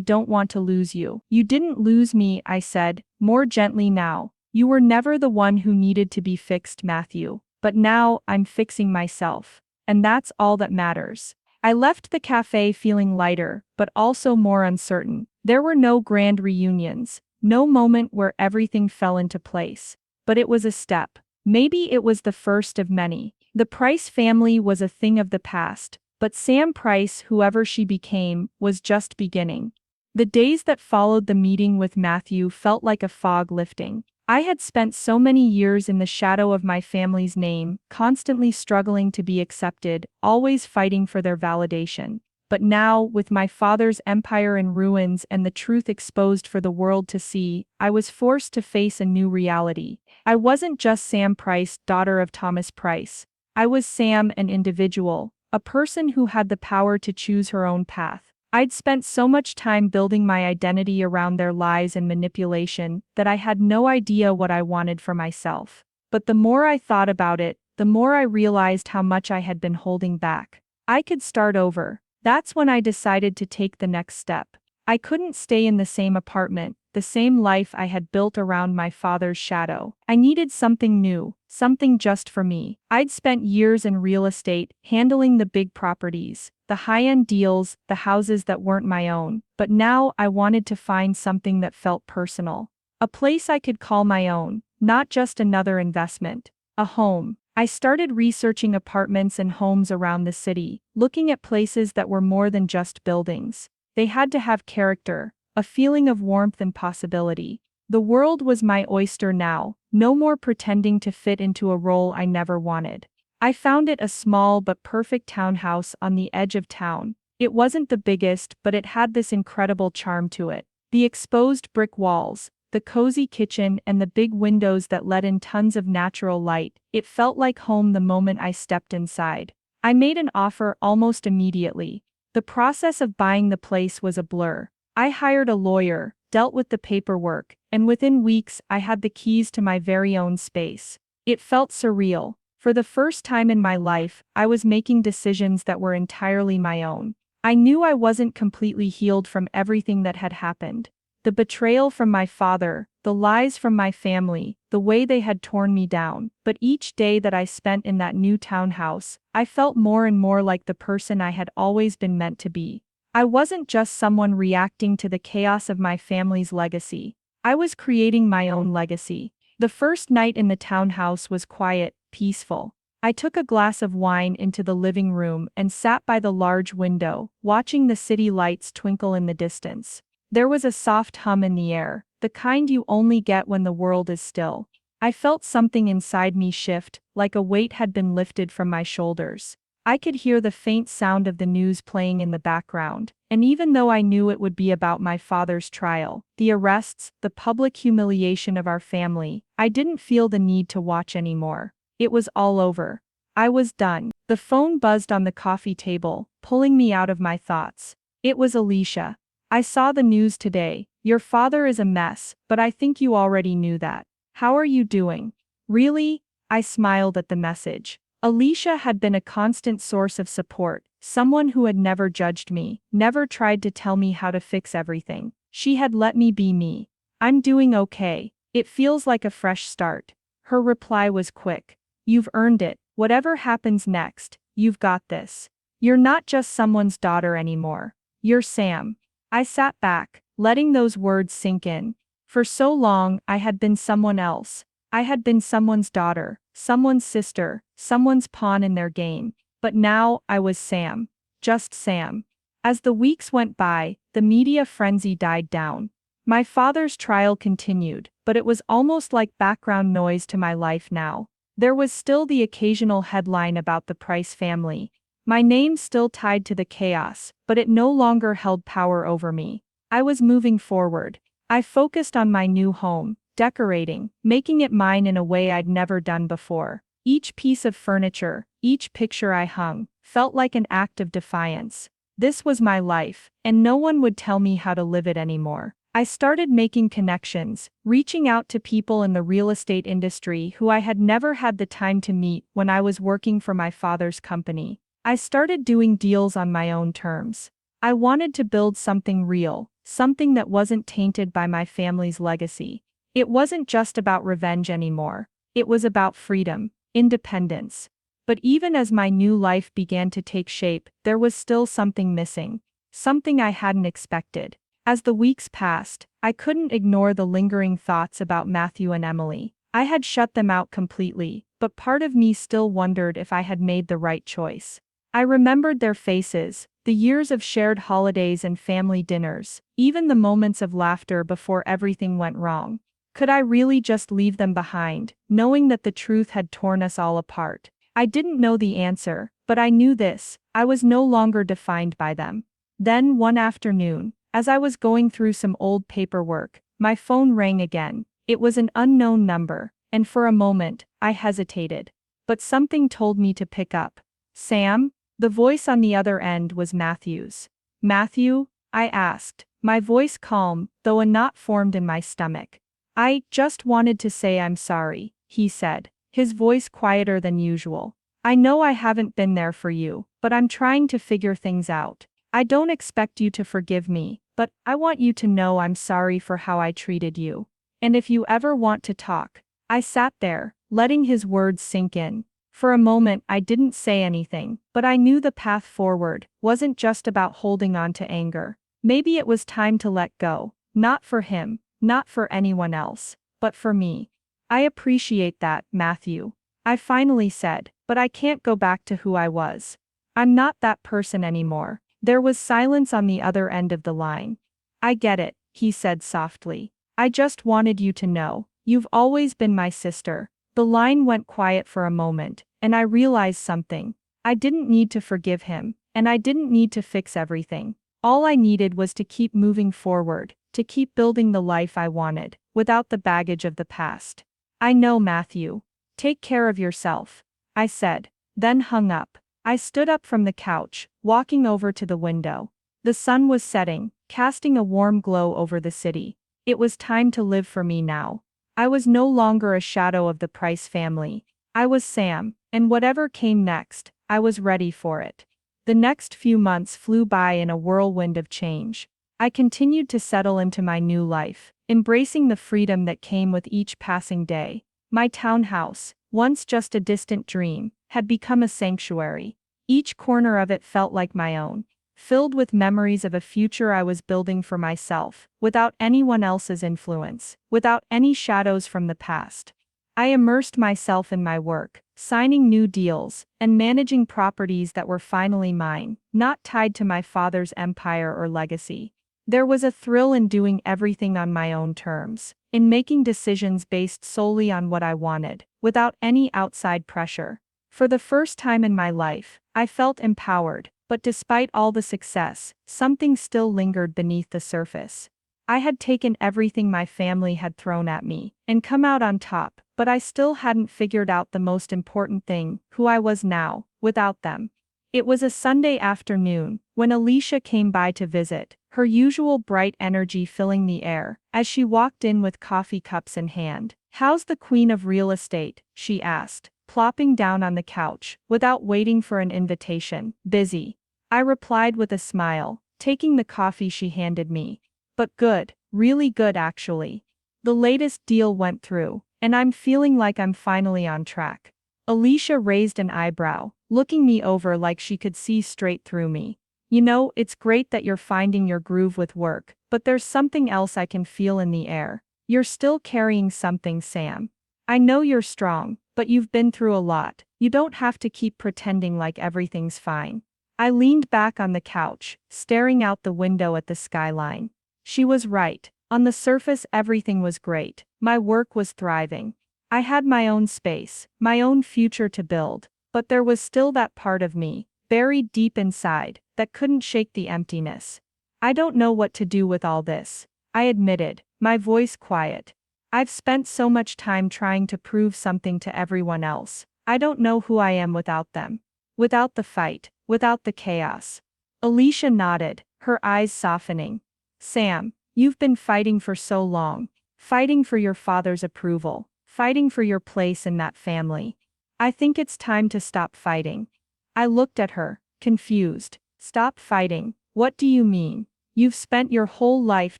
don't want to lose you." "You didn't lose me," I said, more gently now. "You were never the one who needed to be fixed, Matthew. But now, I'm fixing myself. And that's all that matters." I left the cafe feeling lighter, but also more uncertain. There were no grand reunions, no moment where everything fell into place. But it was a step. Maybe it was the first of many. The Price family was a thing of the past, but Sam Price, whoever she became, was just beginning. The days that followed the meeting with Matthew felt like a fog lifting. I had spent so many years in the shadow of my family's name, constantly struggling to be accepted, always fighting for their validation. But now, with my father's empire in ruins and the truth exposed for the world to see, I was forced to face a new reality. I wasn't just Sam Price, daughter of Thomas Price. I was Sam, an individual, a person who had the power to choose her own path. I'd spent so much time building my identity around their lies and manipulation that I had no idea what I wanted for myself. But the more I thought about it, the more I realized how much I had been holding back. I could start over. That's when I decided to take the next step. I couldn't stay in the same apartment, the same life I had built around my father's shadow. I needed something new, something just for me. I'd spent years in real estate, handling the big properties, the high-end deals, the houses that weren't my own. But now I wanted to find something that felt personal. A place I could call my own, not just another investment. A home. I started researching apartments and homes around the city, looking at places that were more than just buildings. They had to have character, a feeling of warmth and possibility. The world was my oyster now, no more pretending to fit into a role I never wanted. I found it a small but perfect townhouse on the edge of town. It wasn't the biggest, but it had this incredible charm to it. The exposed brick walls, the cozy kitchen, and the big windows that let in tons of natural light. It felt like home the moment I stepped inside. I made an offer almost immediately. The process of buying the place was a blur. I hired a lawyer, dealt with the paperwork, and within weeks I had the keys to my very own space. It felt surreal. For the first time in my life, I was making decisions that were entirely my own. I knew I wasn't completely healed from everything that had happened. The betrayal from my father, the lies from my family, the way they had torn me down. But each day that I spent in that new townhouse, I felt more and more like the person I had always been meant to be. I wasn't just someone reacting to the chaos of my family's legacy. I was creating my own legacy. The first night in the townhouse was quiet, peaceful. I took a glass of wine into the living room and sat by the large window, watching the city lights twinkle in the distance. There was a soft hum in the air, the kind you only get when the world is still. I felt something inside me shift, like a weight had been lifted from my shoulders. I could hear the faint sound of the news playing in the background, and even though I knew it would be about my father's trial, the arrests, the public humiliation of our family, I didn't feel the need to watch anymore. It was all over. I was done. The phone buzzed on the coffee table, pulling me out of my thoughts. It was Alicia. I saw the news today. Your father is a mess, but I think you already knew that. How are you doing? Really? I smiled at the message. Alicia had been a constant source of support, someone who had never judged me, never tried to tell me how to fix everything. She had let me be me. I'm doing okay. It feels like a fresh start. Her reply was quick. You've earned it. Whatever happens next, you've got this. You're not just someone's daughter anymore. You're Sam. I sat back, letting those words sink in. For so long, I had been someone else. I had been someone's daughter, someone's sister, someone's pawn in their game. But now, I was Sam. Just Sam. As the weeks went by, the media frenzy died down. My father's trial continued, but it was almost like background noise to my life now. There was still the occasional headline about the Price family. My name still tied to the chaos, but it no longer held power over me. I was moving forward. I focused on my new home, decorating, making it mine in a way I'd never done before. Each piece of furniture, each picture I hung, felt like an act of defiance. This was my life, and no one would tell me how to live it anymore. I started making connections, reaching out to people in the real estate industry who I had never had the time to meet when I was working for my father's company. I started doing deals on my own terms. I wanted to build something real, something that wasn't tainted by my family's legacy. It wasn't just about revenge anymore. It was about freedom, independence. But even as my new life began to take shape, there was still something missing. Something I hadn't expected. As the weeks passed, I couldn't ignore the lingering thoughts about Matthew and Emily. I had shut them out completely, but part of me still wondered if I had made the right choice. I remembered their faces, the years of shared holidays and family dinners, even the moments of laughter before everything went wrong. Could I really just leave them behind, knowing that the truth had torn us all apart? I didn't know the answer, but I knew this: I was no longer defined by them. Then one afternoon, as I was going through some old paperwork, my phone rang again. It was an unknown number, and for a moment, I hesitated. But something told me to pick up. Sam? The voice on the other end was Matthew's. Matthew? I asked, my voice calm, though a knot formed in my stomach. I just wanted to say I'm sorry, he said, his voice quieter than usual. I know I haven't been there for you, but I'm trying to figure things out. I don't expect you to forgive me, but I want you to know I'm sorry for how I treated you. And if you ever want to talk. I sat there, letting his words sink in. For a moment I didn't say anything, but I knew the path forward wasn't just about holding on to anger. Maybe it was time to let go, not for him, not for anyone else, but for me. I appreciate that, Matthew. I finally said, but I can't go back to who I was. I'm not that person anymore. There was silence on the other end of the line. I get it, he said softly. I just wanted you to know, you've always been my sister. The line went quiet for a moment, and I realized something. I didn't need to forgive him, and I didn't need to fix everything. All I needed was to keep moving forward, to keep building the life I wanted, without the baggage of the past. I know, Matthew. Take care of yourself, I said, then hung up. I stood up from the couch, walking over to the window. The sun was setting, casting a warm glow over the city. It was time to live for me now. I was no longer a shadow of the Price family. I was Sam, and whatever came next, I was ready for it. The next few months flew by in a whirlwind of change. I continued to settle into my new life, embracing the freedom that came with each passing day. My townhouse, once just a distant dream, had become a sanctuary. Each corner of it felt like my own, filled with memories of a future I was building for myself, without anyone else's influence, without any shadows from the past. I immersed myself in my work, signing new deals, and managing properties that were finally mine, not tied to my father's empire or legacy. There was a thrill in doing everything on my own terms, in making decisions based solely on what I wanted, without any outside pressure. For the first time in my life, I felt empowered, but despite all the success, something still lingered beneath the surface. I had taken everything my family had thrown at me, and come out on top, but I still hadn't figured out the most important thing, who I was now, without them. It was a Sunday afternoon, when Alicia came by to visit, her usual bright energy filling the air, as she walked in with coffee cups in hand. "How's the queen of real estate?" she asked, plopping down on the couch, without waiting for an invitation. "Busy," I replied with a smile, taking the coffee she handed me. "But good, really good actually. The latest deal went through, and I'm feeling like I'm finally on track." Alicia raised an eyebrow, looking me over like she could see straight through me. "You know, it's great that you're finding your groove with work, but there's something else I can feel in the air. You're still carrying something, Sam. I know you're strong, but you've been through a lot. You don't have to keep pretending like everything's fine." I leaned back on the couch, staring out the window at the skyline. She was right. On the surface, everything was great. My work was thriving. I had my own space, my own future to build, but there was still that part of me, buried deep inside, that couldn't shake the emptiness. "I don't know what to do with all this," I admitted, my voice quiet. "I've spent so much time trying to prove something to everyone else. I don't know who I am without them. Without the fight, without the chaos." Alicia nodded, her eyes softening. "Sam, you've been fighting for so long. Fighting for your father's approval. Fighting for your place in that family. I think it's time to stop fighting." I looked at her, confused. "Stop fighting? What do you mean? You've spent your whole life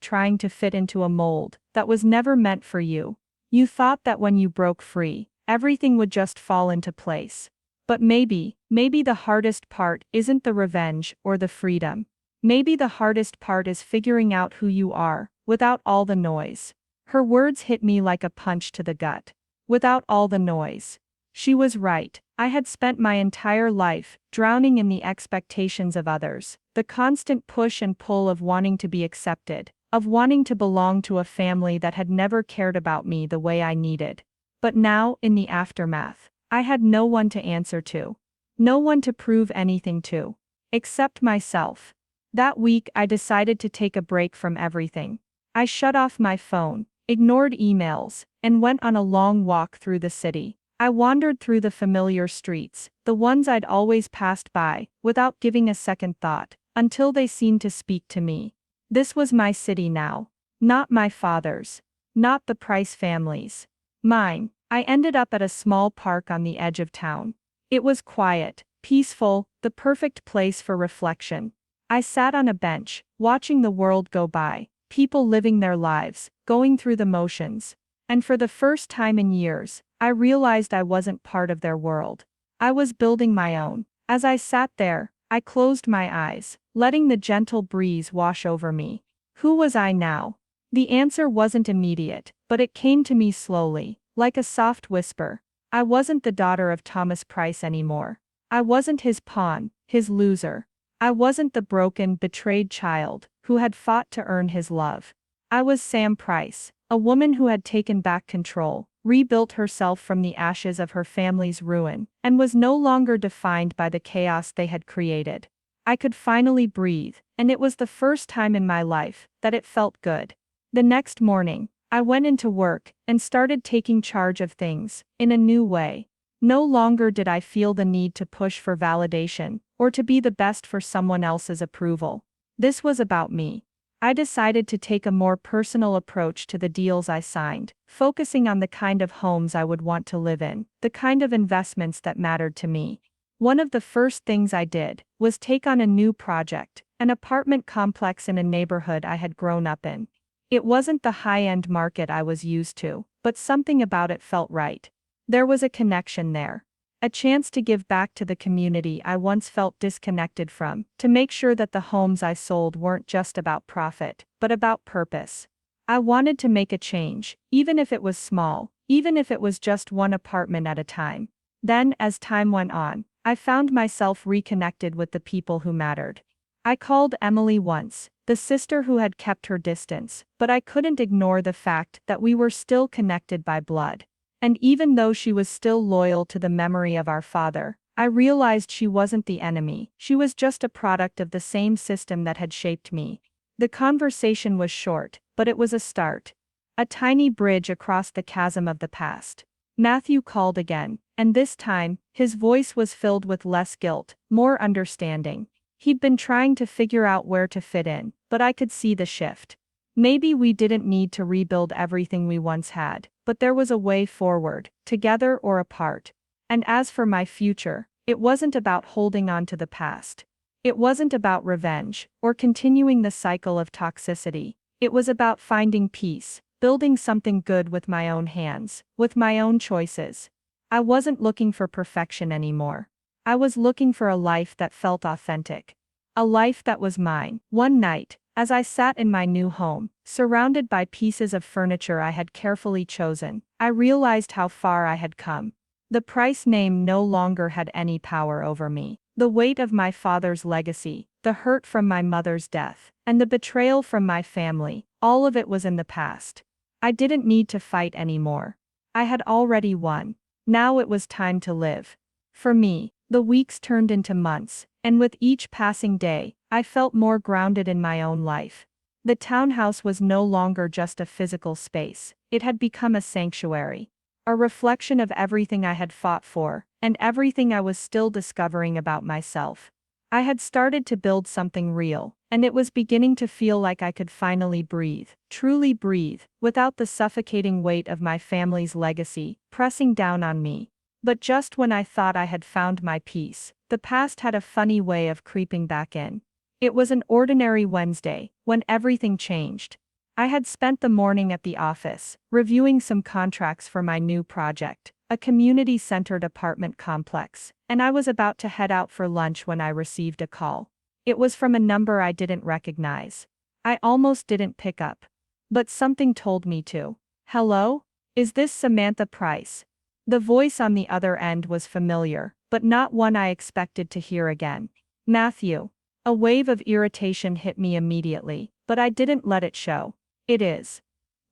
trying to fit into a mold that was never meant for you. You thought that when you broke free, everything would just fall into place. But maybe the hardest part isn't the revenge or the freedom. Maybe the hardest part is figuring out who you are, without all the noise." Her words hit me like a punch to the gut. Without all the noise. She was right. I had spent my entire life drowning in the expectations of others, the constant push and pull of wanting to be accepted, of wanting to belong to a family that had never cared about me the way I needed. But now, in the aftermath, I had no one to answer to. No one to prove anything to. Except myself. That week I decided to take a break from everything. I shut off my phone, ignored emails, and went on a long walk through the city. I wandered through the familiar streets, the ones I'd always passed by, without giving a second thought, until they seemed to speak to me. This was my city now. Not my father's. Not the Price family's. Mine. I ended up at a small park on the edge of town. It was quiet, peaceful, the perfect place for reflection. I sat on a bench, watching the world go by, people living their lives, going through the motions. And for the first time in years, I realized I wasn't part of their world. I was building my own. As I sat there, I closed my eyes, letting the gentle breeze wash over me. Who was I now? The answer wasn't immediate, but it came to me slowly, like a soft whisper. I wasn't the daughter of Thomas Price anymore. I wasn't his pawn, his loser. I wasn't the broken, betrayed child who had fought to earn his love. I was Sam Price, a woman who had taken back control, rebuilt herself from the ashes of her family's ruin, and was no longer defined by the chaos they had created. I could finally breathe, and it was the first time in my life that it felt good. The next morning, I went into work and started taking charge of things in a new way. No longer did I feel the need to push for validation or to be the best for someone else's approval. This was about me. I decided to take a more personal approach to the deals I signed, focusing on the kind of homes I would want to live in, the kind of investments that mattered to me. One of the first things I did was take on a new project, an apartment complex in a neighborhood I had grown up in. It wasn't the high-end market I was used to, but something about it felt right. There was a connection there. A chance to give back to the community I once felt disconnected from, to make sure that the homes I sold weren't just about profit, but about purpose. I wanted to make a change, even if it was small, even if it was just one apartment at a time. Then, as time went on, I found myself reconnected with the people who mattered. I called Emily once, the sister who had kept her distance, but I couldn't ignore the fact that we were still connected by blood. And even though she was still loyal to the memory of our father, I realized she wasn't the enemy, she was just a product of the same system that had shaped me. The conversation was short, but it was a start. A tiny bridge across the chasm of the past. Matthew called again, and this time, his voice was filled with less guilt, more understanding. He'd been trying to figure out where to fit in, but I could see the shift. Maybe we didn't need to rebuild everything we once had, but there was a way forward, together or apart. And as for my future, it wasn't about holding on to the past. It wasn't about revenge, or continuing the cycle of toxicity. It was about finding peace, building something good with my own hands, with my own choices. I wasn't looking for perfection anymore. I was looking for a life that felt authentic. A life that was mine. One night, as I sat in my new home, surrounded by pieces of furniture I had carefully chosen, I realized how far I had come. The price name no longer had any power over me. The weight of my father's legacy, the hurt from my mother's death, and the betrayal from my family, all of it was in the past. I didn't need to fight anymore. I had already won. Now it was time to live. For me, the weeks turned into months, and with each passing day, I felt more grounded in my own life. The townhouse was no longer just a physical space, it had become a sanctuary. A reflection of everything I had fought for, and everything I was still discovering about myself. I had started to build something real, and it was beginning to feel like I could finally breathe, truly breathe, without the suffocating weight of my family's legacy pressing down on me. But just when I thought I had found my peace, the past had a funny way of creeping back in. It was an ordinary Wednesday, when everything changed. I had spent the morning at the office, reviewing some contracts for my new project, a community-centered apartment complex, and I was about to head out for lunch when I received a call. It was from a number I didn't recognize. I almost didn't pick up. But something told me to. Hello? Is this Samantha Price? The voice on the other end was familiar, but not one I expected to hear again. Matthew. A wave of irritation hit me immediately, but I didn't let it show. It is.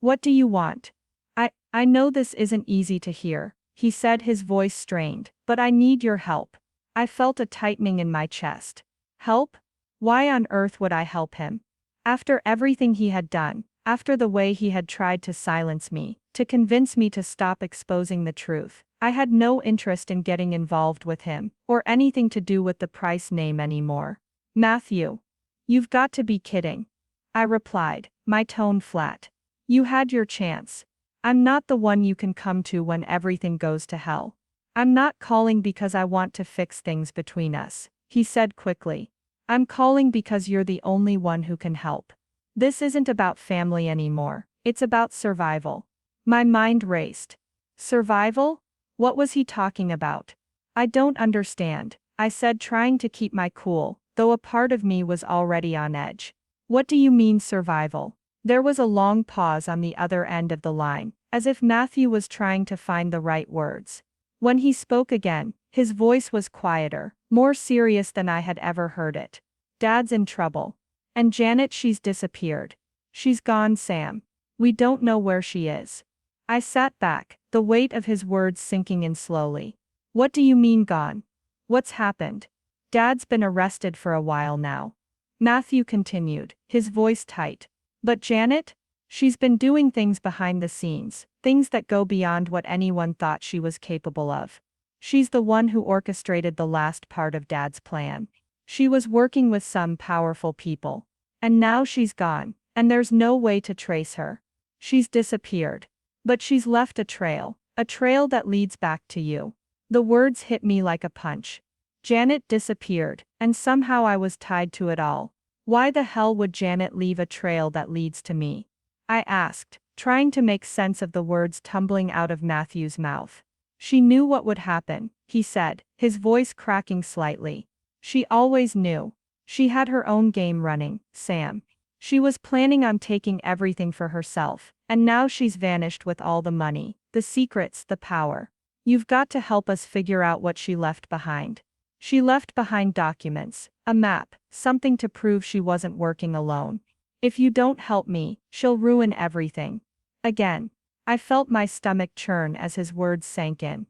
What do you want? I know this isn't easy to hear, he said, his voice strained, but I need your help. I felt a tightening in my chest. Help? Why on earth would I help him? After everything he had done, after the way he had tried to silence me, to convince me to stop exposing the truth, I had no interest in getting involved with him, or anything to do with the Price name anymore. Matthew. You've got to be kidding. I replied, my tone flat. You had your chance. I'm not the one you can come to when everything goes to hell. I'm not calling because I want to fix things between us, he said quickly. I'm calling because you're the only one who can help. This isn't about family anymore, it's about survival. My mind raced. Survival? What was he talking about? I don't understand, I said, trying to keep my cool, though a part of me was already on edge. What do you mean survival? There was a long pause on the other end of the line, as if Matthew was trying to find the right words. When he spoke again, his voice was quieter, more serious than I had ever heard it. Dad's in trouble. And Janet, she's disappeared. She's gone, Sam. We don't know where she is. I sat back, the weight of his words sinking in slowly. What do you mean gone? What's happened? Dad's been arrested for a while now. Matthew continued, his voice tight. But Janet? She's been doing things behind the scenes, things that go beyond what anyone thought she was capable of. She's the one who orchestrated the last part of Dad's plan. She was working with some powerful people. And now she's gone, And there's no way to trace her. She's disappeared. But she's left a trail that leads back to you. The words hit me like a punch. Janet disappeared, and somehow I was tied to it all. Why the hell would Janet leave a trail that leads to me? I asked, trying to make sense of the words tumbling out of Matthew's mouth. She knew what would happen, he said, his voice cracking slightly. She always knew. She had her own game running, Sam. She was planning on taking everything for herself, and now she's vanished with all the money, the secrets, the power. You've got to help us figure out what she left behind. She left behind documents, a map, something to prove she wasn't working alone. If you don't help me, she'll ruin everything. Again. I felt my stomach churn as his words sank in.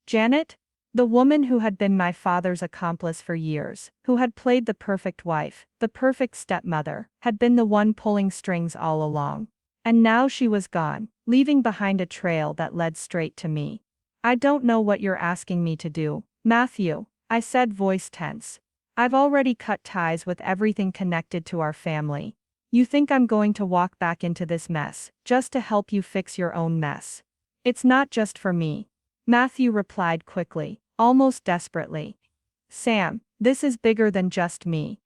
Janet? The woman who had been my father's accomplice for years, who had played the perfect wife, the perfect stepmother, had been the one pulling strings all along. And now she was gone, leaving behind a trail that led straight to me. I don't know what you're asking me to do, Matthew, I said, voice tense. I've already cut ties with everything connected to our family. You think I'm going to walk back into this mess, just to help you fix your own mess? It's not just for me. Matthew replied quickly, almost desperately. Sam, this is bigger than just me.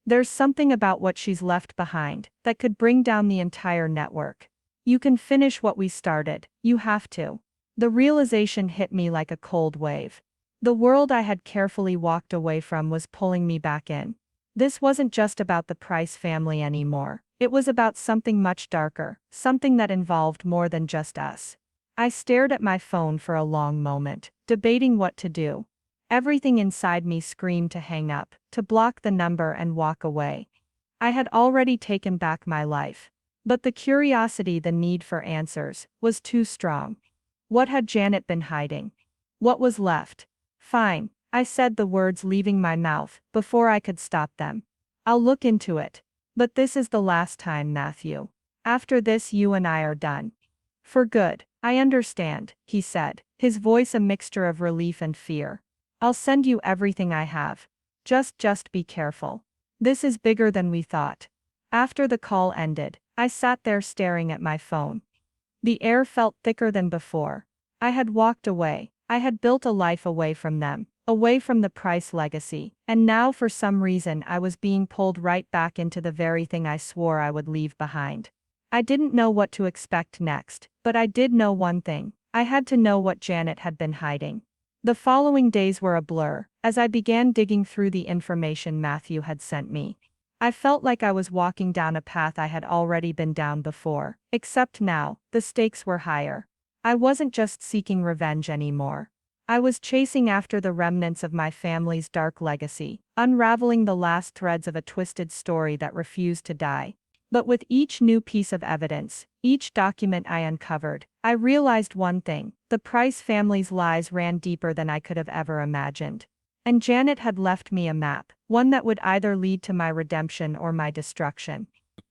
There's something about what she's left behind that could bring down the entire network. You can finish what we started, you have to. The realization hit me like a cold wave. The world I had carefully walked away from was pulling me back in. This wasn't just about the Price family anymore. It was about something much darker, something that involved more than just us. I stared at my phone for a long moment, debating what to do. Everything inside me screamed to hang up, to block the number and walk away. I had already taken back my life. But the curiosity, the need for answers, was too strong. What had Janet been hiding? What was left? Fine, I said, the words leaving my mouth before I could stop them. I'll look into it. But this is the last time, Matthew. After this, you and I are done. For good. I understand, he said, his voice a mixture of relief and fear. I'll send you everything I have. Just be careful. This is bigger than we thought. After the call ended, I sat there staring at my phone. The air felt thicker than before. I had walked away. I had built a life away from them, away from the Price legacy, and now for some reason I was being pulled right back into the very thing I swore I would leave behind. I didn't know what to expect next, but I did know one thing. I had to know what Janet had been hiding. The following days were a blur, as I began digging through the information Matthew had sent me. I felt like I was walking down a path I had already been down before, except now, the stakes were higher. I wasn't just seeking revenge anymore. I was chasing after the remnants of my family's dark legacy, unraveling the last threads of a twisted story that refused to die. But with each new piece of evidence, each document I uncovered, I realized one thing: the Price family's lies ran deeper than I could have ever imagined. And Janet had left me a map, one that would either lead to my redemption or my destruction.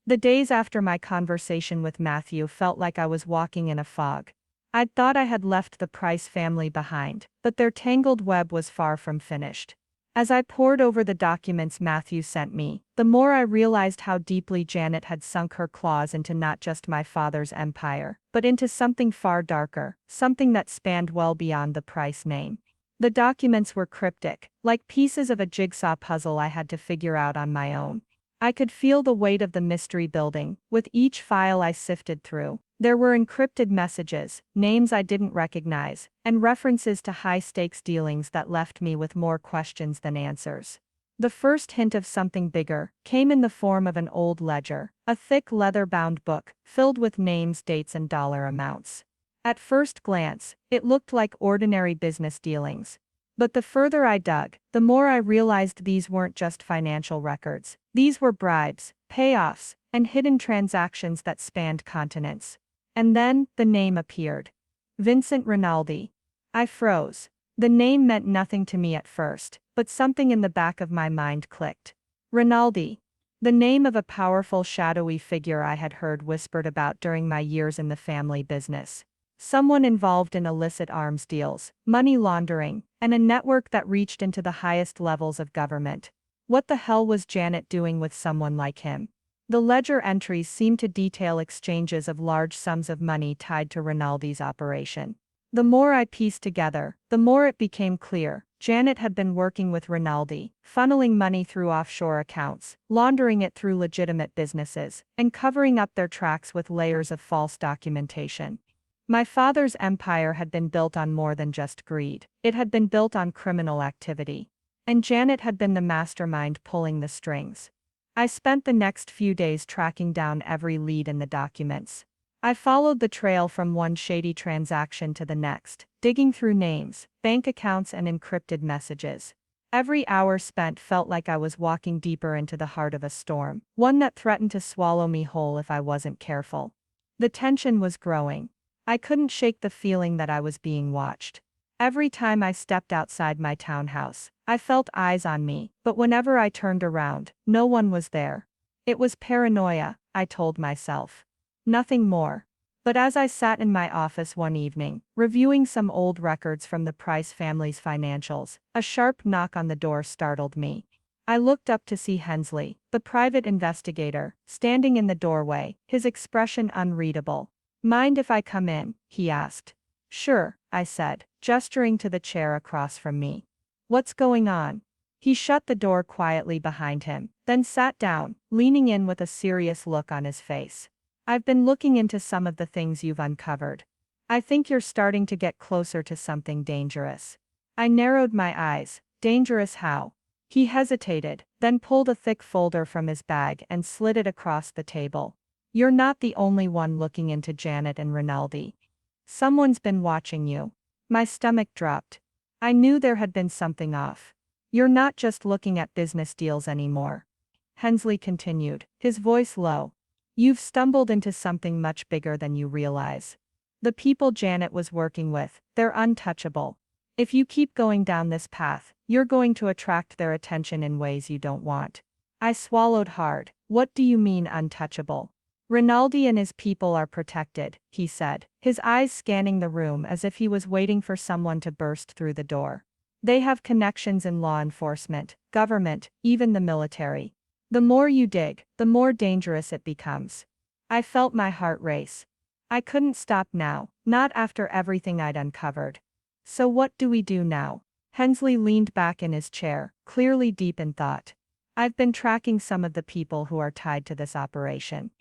The days after my conversation with Matthew felt like I was walking in a fog. I'd thought I had left the Price family behind, but their tangled web was far from finished. As I pored over the documents Matthew sent me, the more I realized how deeply Janet had sunk her claws into not just my father's empire, but into something far darker, something that spanned well beyond the Price name. The documents were cryptic, like pieces of a jigsaw puzzle I had to figure out on my own. I could feel the weight of the mystery building, with each file I sifted through. There were encrypted messages, names I didn't recognize, and references to high-stakes dealings that left me with more questions than answers. The first hint of something bigger came in the form of an old ledger, a thick leather-bound book, filled with names, dates, and dollar amounts. At first glance, it looked like ordinary business dealings. But the further I dug, the more I realized these weren't just financial records. These were bribes, payoffs, and hidden transactions that spanned continents. And then, the name appeared. Vincent Rinaldi. I froze. The name meant nothing to me at first, but something in the back of my mind clicked. Rinaldi. The name of a powerful, shadowy figure I had heard whispered about during my years in the family business. Someone involved in illicit arms deals, money laundering, and a network that reached into the highest levels of government. What the hell was Janet doing with someone like him? The ledger entries seemed to detail exchanges of large sums of money tied to Rinaldi's operation. The more I pieced together, the more it became clear. Janet had been working with Rinaldi, funneling money through offshore accounts, laundering it through legitimate businesses, and covering up their tracks with layers of false documentation. My father's empire had been built on more than just greed. It had been built on criminal activity. And Janet had been the mastermind pulling the strings. I spent the next few days tracking down every lead in the documents. I followed the trail from one shady transaction to the next, digging through names, bank accounts, and encrypted messages. Every hour spent felt like I was walking deeper into the heart of a storm, one that threatened to swallow me whole if I wasn't careful. The tension was growing. I couldn't shake the feeling that I was being watched. Every time I stepped outside my townhouse, I felt eyes on me, but whenever I turned around, no one was there. It was paranoia, I told myself. Nothing more. But as I sat in my office one evening, reviewing some old records from the Price family's financials, a sharp knock on the door startled me. I looked up to see Hensley, the private investigator, standing in the doorway, his expression unreadable. "Mind if I come in?" he asked. "Sure," I said, gesturing to the chair across from me. "What's going on?" He shut the door quietly behind him, then sat down, leaning in with a serious look on his face. "I've been looking into some of the things you've uncovered. I think you're starting to get closer to something dangerous." I narrowed my eyes. "Dangerous how?" He hesitated, then pulled a thick folder from his bag and slid it across the table. "You're not the only one looking into Janet and Rinaldi. Someone's been watching you." My stomach dropped. I knew there had been something off. "You're not just looking at business deals anymore," Hensley continued, his voice low. "You've stumbled into something much bigger than you realize. The people Janet was working with, they're untouchable. If you keep going down this path, you're going to attract their attention in ways you don't want." I swallowed hard. "What do you mean untouchable?" "Rinaldi and his people are protected," he said, his eyes scanning the room as if he was waiting for someone to burst through the door. "They have connections in law enforcement, government, even the military. The more you dig, the more dangerous it becomes." I felt my heart race. I couldn't stop now, not after everything I'd uncovered. "So what do we do now?" Hensley leaned back in his chair, clearly deep in thought. "I've been tracking some of the people who are tied to this operation.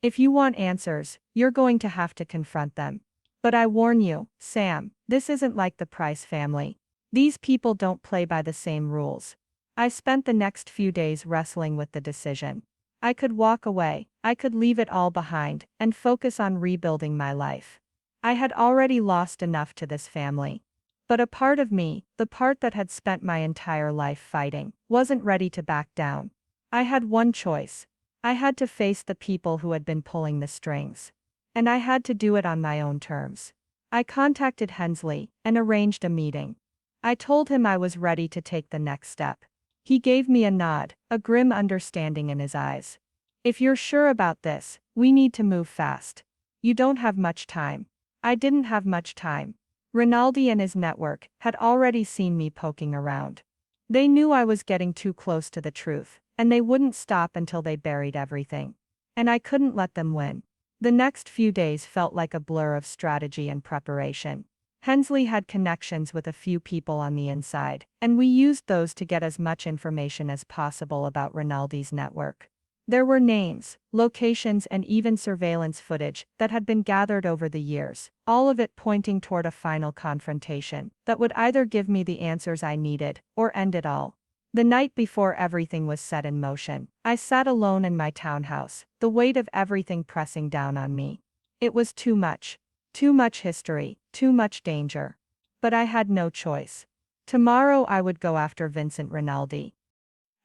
If you want answers, you're going to have to confront them. But I warn you, Sam, this isn't like the Price family. These people don't play by the same rules." I spent the next few days wrestling with the decision. I could walk away, I could leave it all behind, and focus on rebuilding my life. I had already lost enough to this family. But a part of me, the part that had spent my entire life fighting, wasn't ready to back down. I had one choice. I had to face the people who had been pulling the strings. And I had to do it on my own terms. I contacted Hensley and arranged a meeting. I told him I was ready to take the next step. He gave me a nod, a grim understanding in his eyes. "If you're sure about this, we need to move fast. You don't have much time." I didn't have much time. Rinaldi and his network had already seen me poking around. They knew I was getting too close to the truth, and they wouldn't stop until they buried everything. And I couldn't let them win. The next few days felt like a blur of strategy and preparation. Hensley had connections with a few people on the inside, and we used those to get as much information as possible about Rinaldi's network. There were names, locations, and even surveillance footage that had been gathered over the years, all of it pointing toward a final confrontation that would either give me the answers I needed or end it all. The night before everything was set in motion, I sat alone in my townhouse, the weight of everything pressing down on me. It was too much. Too much history, too much danger. But I had no choice. Tomorrow I would go after Vincent Rinaldi.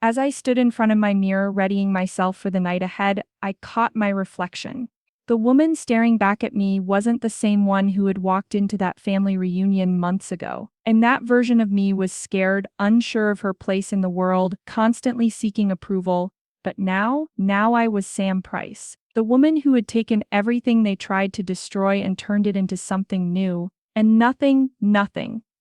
As I stood in front of my mirror readying myself for the night ahead, I caught my reflection. The woman staring back at me wasn't the same one who had walked into that family reunion months ago, and that version of me was scared, unsure of her place in the world, constantly seeking approval. But now I was Sam Price, the woman who had taken everything they tried to destroy and turned it into something new, and nothing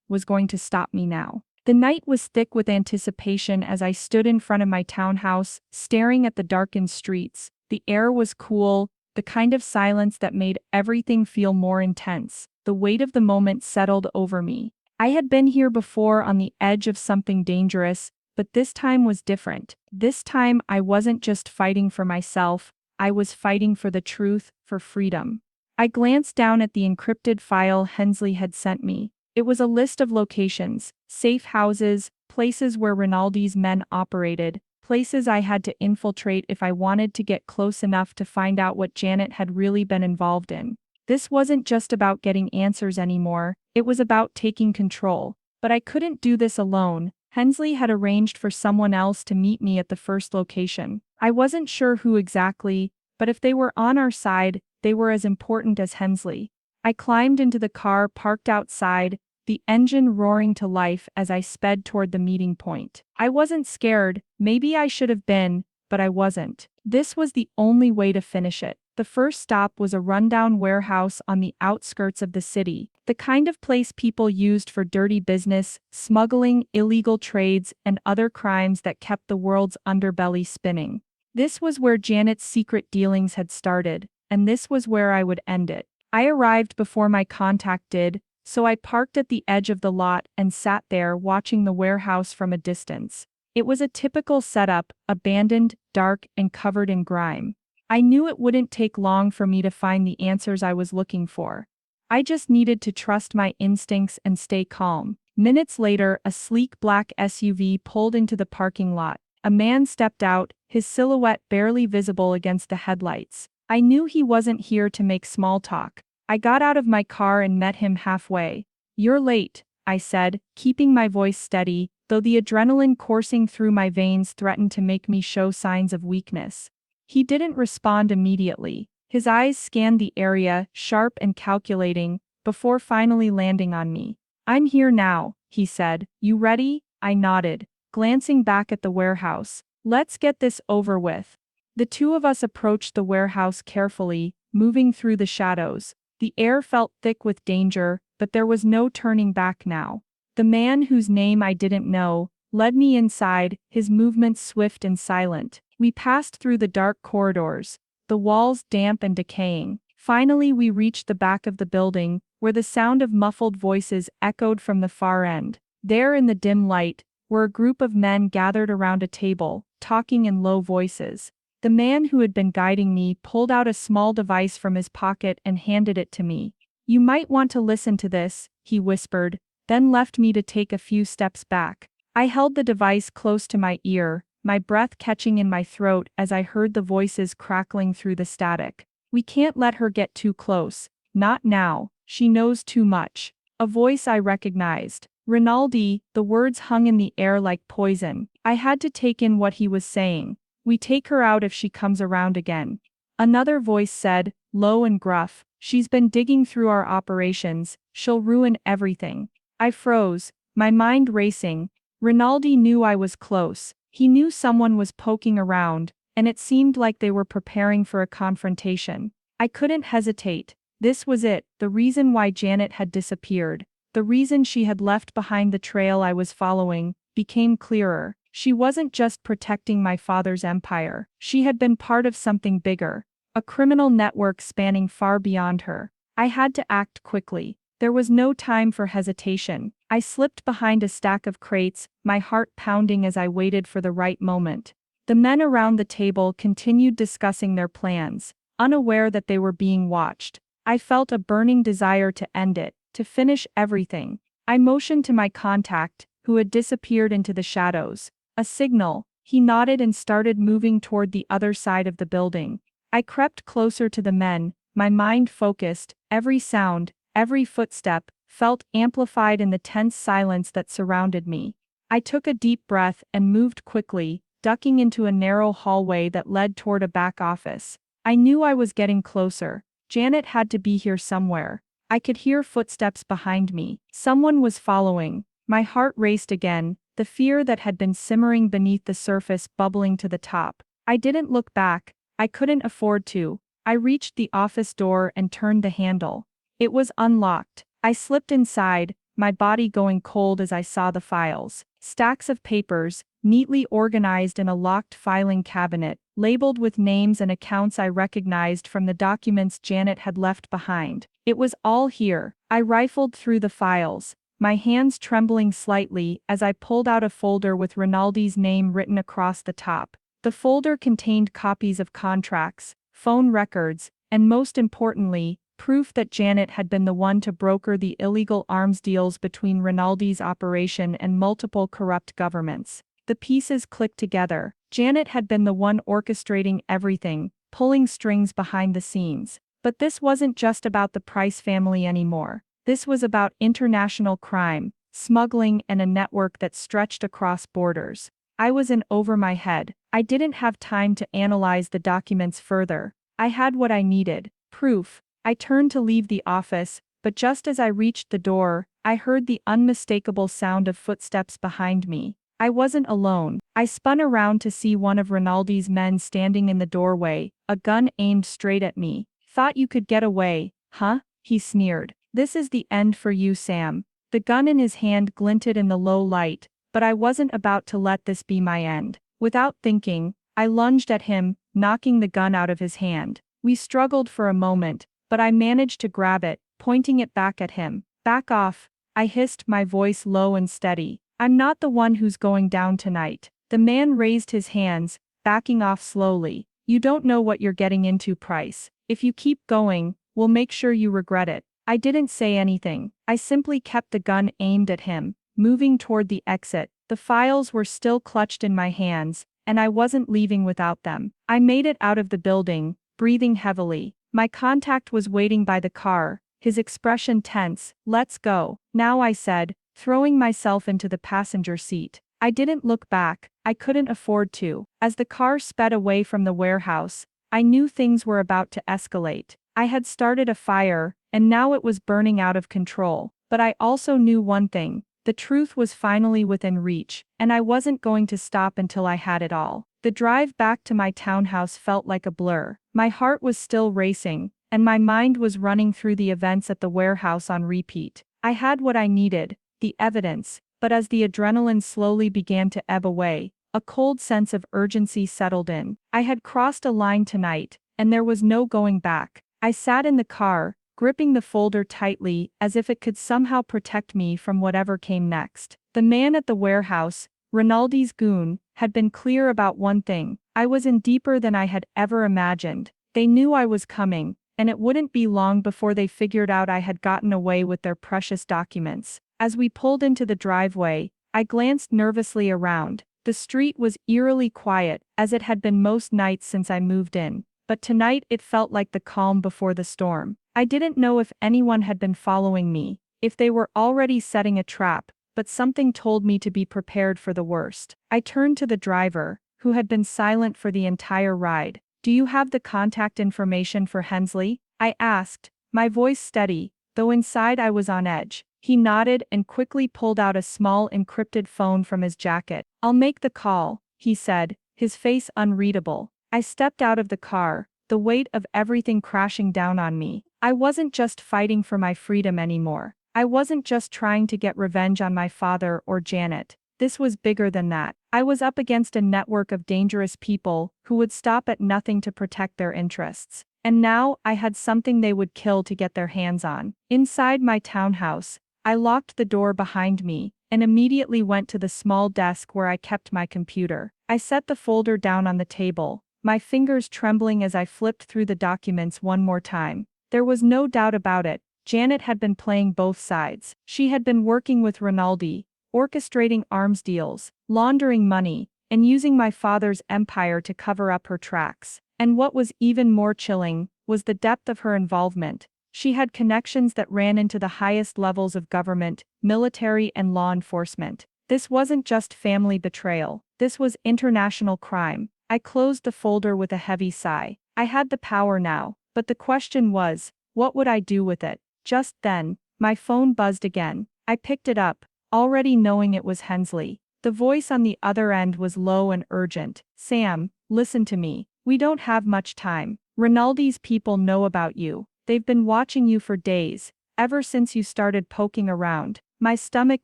was going to stop me now. The night was thick with anticipation as I stood in front of my townhouse, staring at the darkened streets, The air was cool, the kind of silence that made everything feel more intense. The weight of the moment settled over me. I had been here before on the edge of something dangerous, but this time was different. This time I wasn't just fighting for myself, I was fighting for the truth, for freedom. I glanced down at the encrypted file Hensley had sent me. It was a list of locations, safe houses, places where Rinaldi's men operated, places I had to infiltrate if I wanted to get close enough to find out what Janet had really been involved in. This wasn't just about getting answers anymore, it was about taking control. But I couldn't do this alone. Hensley had arranged for someone else to meet me at the first location. I wasn't sure who exactly, but if they were on our side, they were as important as Hensley. I climbed into the car parked outside, the engine roaring to life as I sped toward the meeting point. I wasn't scared, maybe I should have been, but I wasn't. This was the only way to finish it. The first stop was a rundown warehouse on the outskirts of the city, the kind of place people used for dirty business, smuggling, illegal trades, and other crimes that kept the world's underbelly spinning. This was where Janet's secret dealings had started, and this was where I would end it. I arrived before my contact did, so I parked at the edge of the lot and sat there watching the warehouse from a distance. It was a typical setup, abandoned, dark, and covered in grime. I knew it wouldn't take long for me to find the answers I was looking for. I just needed to trust my instincts and stay calm. Minutes later, a sleek black SUV pulled into the parking lot. A man stepped out, his silhouette barely visible against the headlights. I knew he wasn't here to make small talk. I got out of my car and met him halfway. "You're late," I said, keeping my voice steady, though the adrenaline coursing through my veins threatened to make me show signs of weakness. He didn't respond immediately. His eyes scanned the area, sharp and calculating, before finally landing on me. "I'm here now," he said. "You ready?" I nodded, glancing back at the warehouse. "Let's get this over with." The two of us approached the warehouse carefully, moving through the shadows. The air felt thick with danger, but there was no turning back now. The man, whose name I didn't know, led me inside, his movements swift and silent. We passed through the dark corridors, the walls damp and decaying. Finally we reached the back of the building, where the sound of muffled voices echoed from the far end. There in the dim light, were a group of men gathered around a table, talking in low voices. The man who had been guiding me pulled out a small device from his pocket and handed it to me. "You might want to listen to this," he whispered, then left me to take a few steps back. I held the device close to my ear, my breath catching in my throat as I heard the voices crackling through the static. "We can't let her get too close. Not now. She knows too much." A voice I recognized. "Rinaldi," the words hung in the air like poison. I had to take in what he was saying. "We take her out if she comes around again." Another voice said, low and gruff, "She's been digging through our operations, she'll ruin everything." I froze, my mind racing. Rinaldi knew I was close. He knew someone was poking around, and it seemed like they were preparing for a confrontation. I couldn't hesitate. This was it, the reason why Janet had disappeared. The reason she had left behind the trail I was following became clearer. She wasn't just protecting my father's empire. She had been part of something bigger, a criminal network spanning far beyond her. I had to act quickly. There was no time for hesitation. I slipped behind a stack of crates, my heart pounding as I waited for the right moment. The men around the table continued discussing their plans, unaware that they were being watched. I felt a burning desire to end it, to finish everything. I motioned to my contact, who had disappeared into the shadows. A signal. He nodded and started moving toward the other side of the building. I crept closer to the men, my mind focused, every sound, every footstep, felt amplified in the tense silence that surrounded me. I took a deep breath and moved quickly, ducking into a narrow hallway that led toward a back office. I knew I was getting closer. Janet had to be here somewhere. I could hear footsteps behind me. Someone was following. My heart raced again, the fear that had been simmering beneath the surface bubbling to the top. I didn't look back. I couldn't afford to. I reached the office door and turned the handle. It was unlocked. I slipped inside, my body going cold as I saw the files. Stacks of papers, neatly organized in a locked filing cabinet, labeled with names and accounts I recognized from the documents Janet had left behind. It was all here. I rifled through the files, my hands trembling slightly as I pulled out a folder with Rinaldi's name written across the top. The folder contained copies of contracts, phone records, and most importantly, proof that Janet had been the one to broker the illegal arms deals between Rinaldi's operation and multiple corrupt governments. The pieces clicked together. Janet had been the one orchestrating everything, pulling strings behind the scenes. But this wasn't just about the Price family anymore. This was about international crime, smuggling, and a network that stretched across borders. I was in over my head. I didn't have time to analyze the documents further. I had what I needed: proof. I turned to leave the office, but just as I reached the door, I heard the unmistakable sound of footsteps behind me. I wasn't alone. I spun around to see one of Rinaldi's men standing in the doorway, a gun aimed straight at me. "Thought you could get away, huh?" he sneered. "This is the end for you, Sam." The gun in his hand glinted in the low light, but I wasn't about to let this be my end. Without thinking, I lunged at him, knocking the gun out of his hand. We struggled for a moment, but I managed to grab it, pointing it back at him. "Back off," I hissed, my voice low and steady. "I'm not the one who's going down tonight." The man raised his hands, backing off slowly. "You don't know what you're getting into, Price. If you keep going, we'll make sure you regret it." I didn't say anything. I simply kept the gun aimed at him, moving toward the exit. The files were still clutched in my hands, and I wasn't leaving without them. I made it out of the building, breathing heavily. My contact was waiting by the car, his expression tense. "Let's go now," I said, throwing myself into the passenger seat. I didn't look back. I couldn't afford to. As the car sped away from the warehouse, I knew things were about to escalate. I had started a fire, and now it was burning out of control. But I also knew one thing: the truth was finally within reach, and I wasn't going to stop until I had it all. The drive back to my townhouse felt like a blur. My heart was still racing, and my mind was running through the events at the warehouse on repeat. I had what I needed, the evidence, but as the adrenaline slowly began to ebb away, a cold sense of urgency settled in. I had crossed a line tonight, and there was no going back. I sat in the car, gripping the folder tightly as if it could somehow protect me from whatever came next. The man at the warehouse, Rinaldi's goon, had been clear about one thing: I was in deeper than I had ever imagined. They knew I was coming, and it wouldn't be long before they figured out I had gotten away with their precious documents. As we pulled into the driveway, I glanced nervously around. The street was eerily quiet, as it had been most nights since I moved in, but tonight it felt like the calm before the storm. I didn't know if anyone had been following me, if they were already setting a trap, but something told me to be prepared for the worst. I turned to the driver, who had been silent for the entire ride. "Do you have the contact information for Hensley?" I asked, my voice steady, though inside I was on edge. He nodded and quickly pulled out a small encrypted phone from his jacket. "I'll make the call," he said, his face unreadable. I stepped out of the car, the weight of everything crashing down on me. I wasn't just fighting for my freedom anymore. I wasn't just trying to get revenge on my father or Janet. This was bigger than that. I was up against a network of dangerous people who would stop at nothing to protect their interests. And now, I had something they would kill to get their hands on. Inside my townhouse, I locked the door behind me, and immediately went to the small desk where I kept my computer. I set the folder down on the table, my fingers trembling as I flipped through the documents one more time. There was no doubt about it. Janet had been playing both sides. She had been working with Rinaldi, orchestrating arms deals, laundering money, and using my father's empire to cover up her tracks. And what was even more chilling was the depth of her involvement. She had connections that ran into the highest levels of government, military, and law enforcement. This wasn't just family betrayal. This was international crime. I closed the folder with a heavy sigh. I had the power now, but the question was, what would I do with it? Just then, my phone buzzed again. I picked it up, already knowing it was Hensley. The voice on the other end was low and urgent. "Sam, listen to me. We don't have much time. Rinaldi's people know about you. They've been watching you for days, ever since you started poking around." My stomach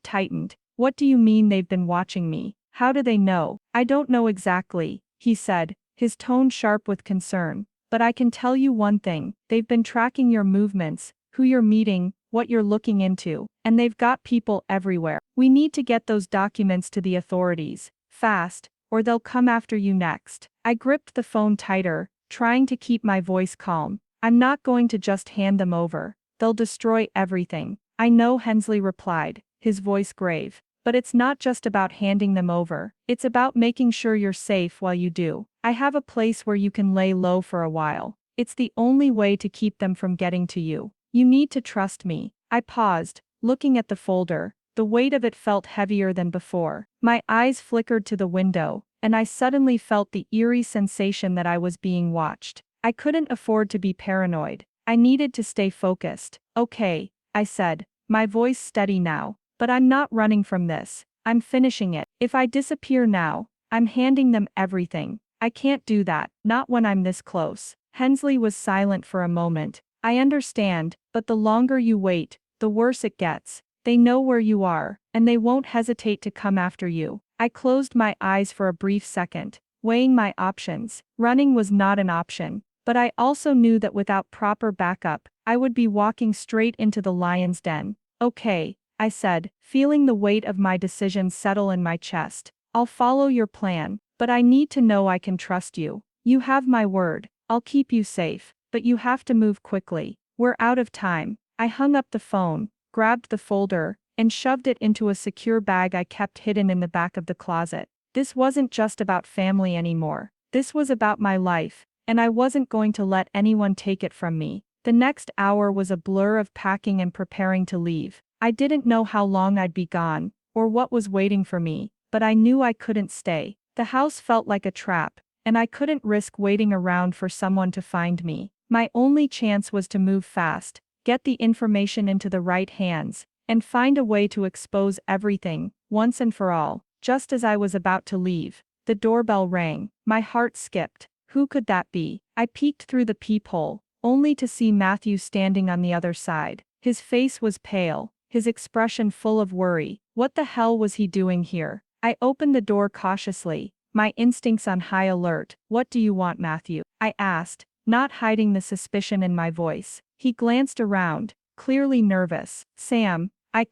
tightened. "What do you mean they've been watching me? How do they know?" "I don't know exactly," he said, his tone sharp with concern. But I can tell you one thing, they've been tracking your movements, who you're meeting, what you're looking into, and they've got people everywhere. We need to get those documents to the authorities, fast, or they'll come after you next. I gripped the phone tighter, trying to keep my voice calm. I'm not going to just hand them over. They'll destroy everything. I know, Hensley replied, his voice grave. But it's not just about handing them over. It's about making sure you're safe while you do. I have a place where you can lay low for a while. It's the only way to keep them from getting to you. You need to trust me. I paused, looking at the folder. The weight of it felt heavier than before. My eyes flickered to the window, and I suddenly felt the eerie sensation that I was being watched. I couldn't afford to be paranoid. I needed to stay focused. Okay, I said, my voice steady now. But I'm not running from this. I'm finishing it. If I disappear now, I'm handing them everything. I can't do that, not when I'm this close. Hensley was silent for a moment. I understand, but the longer you wait, the worse it gets. They know where you are, and they won't hesitate to come after you. I closed my eyes for a brief second, weighing my options. Running was not an option, but I also knew that without proper backup, I would be walking straight into the lion's den. Okay, I said, feeling the weight of my decision settle in my chest. I'll follow your plan, but I need to know I can trust you. You have my word. I'll keep you safe, but you have to move quickly. We're out of time. I hung up the phone, grabbed the folder, and shoved it into a secure bag I kept hidden in the back of the closet. This wasn't just about family anymore. This was about my life, and I wasn't going to let anyone take it from me. The next hour was a blur of packing and preparing to leave. I didn't know how long I'd be gone, or what was waiting for me, but I knew I couldn't stay. The house felt like a trap, and I couldn't risk waiting around for someone to find me. My only chance was to move fast, get the information into the right hands, and find a way to expose everything, once and for all. Just as I was about to leave, the doorbell rang. My heart skipped. Who could that be? I peeked through the peephole, only to see Matthew standing on the other side. His face was pale, his expression full of worry. What the hell was he doing here? I opened the door cautiously, my instincts on high alert. What do you want, Matthew? I asked, not hiding the suspicion in my voice. He glanced around, clearly nervous. Sam, I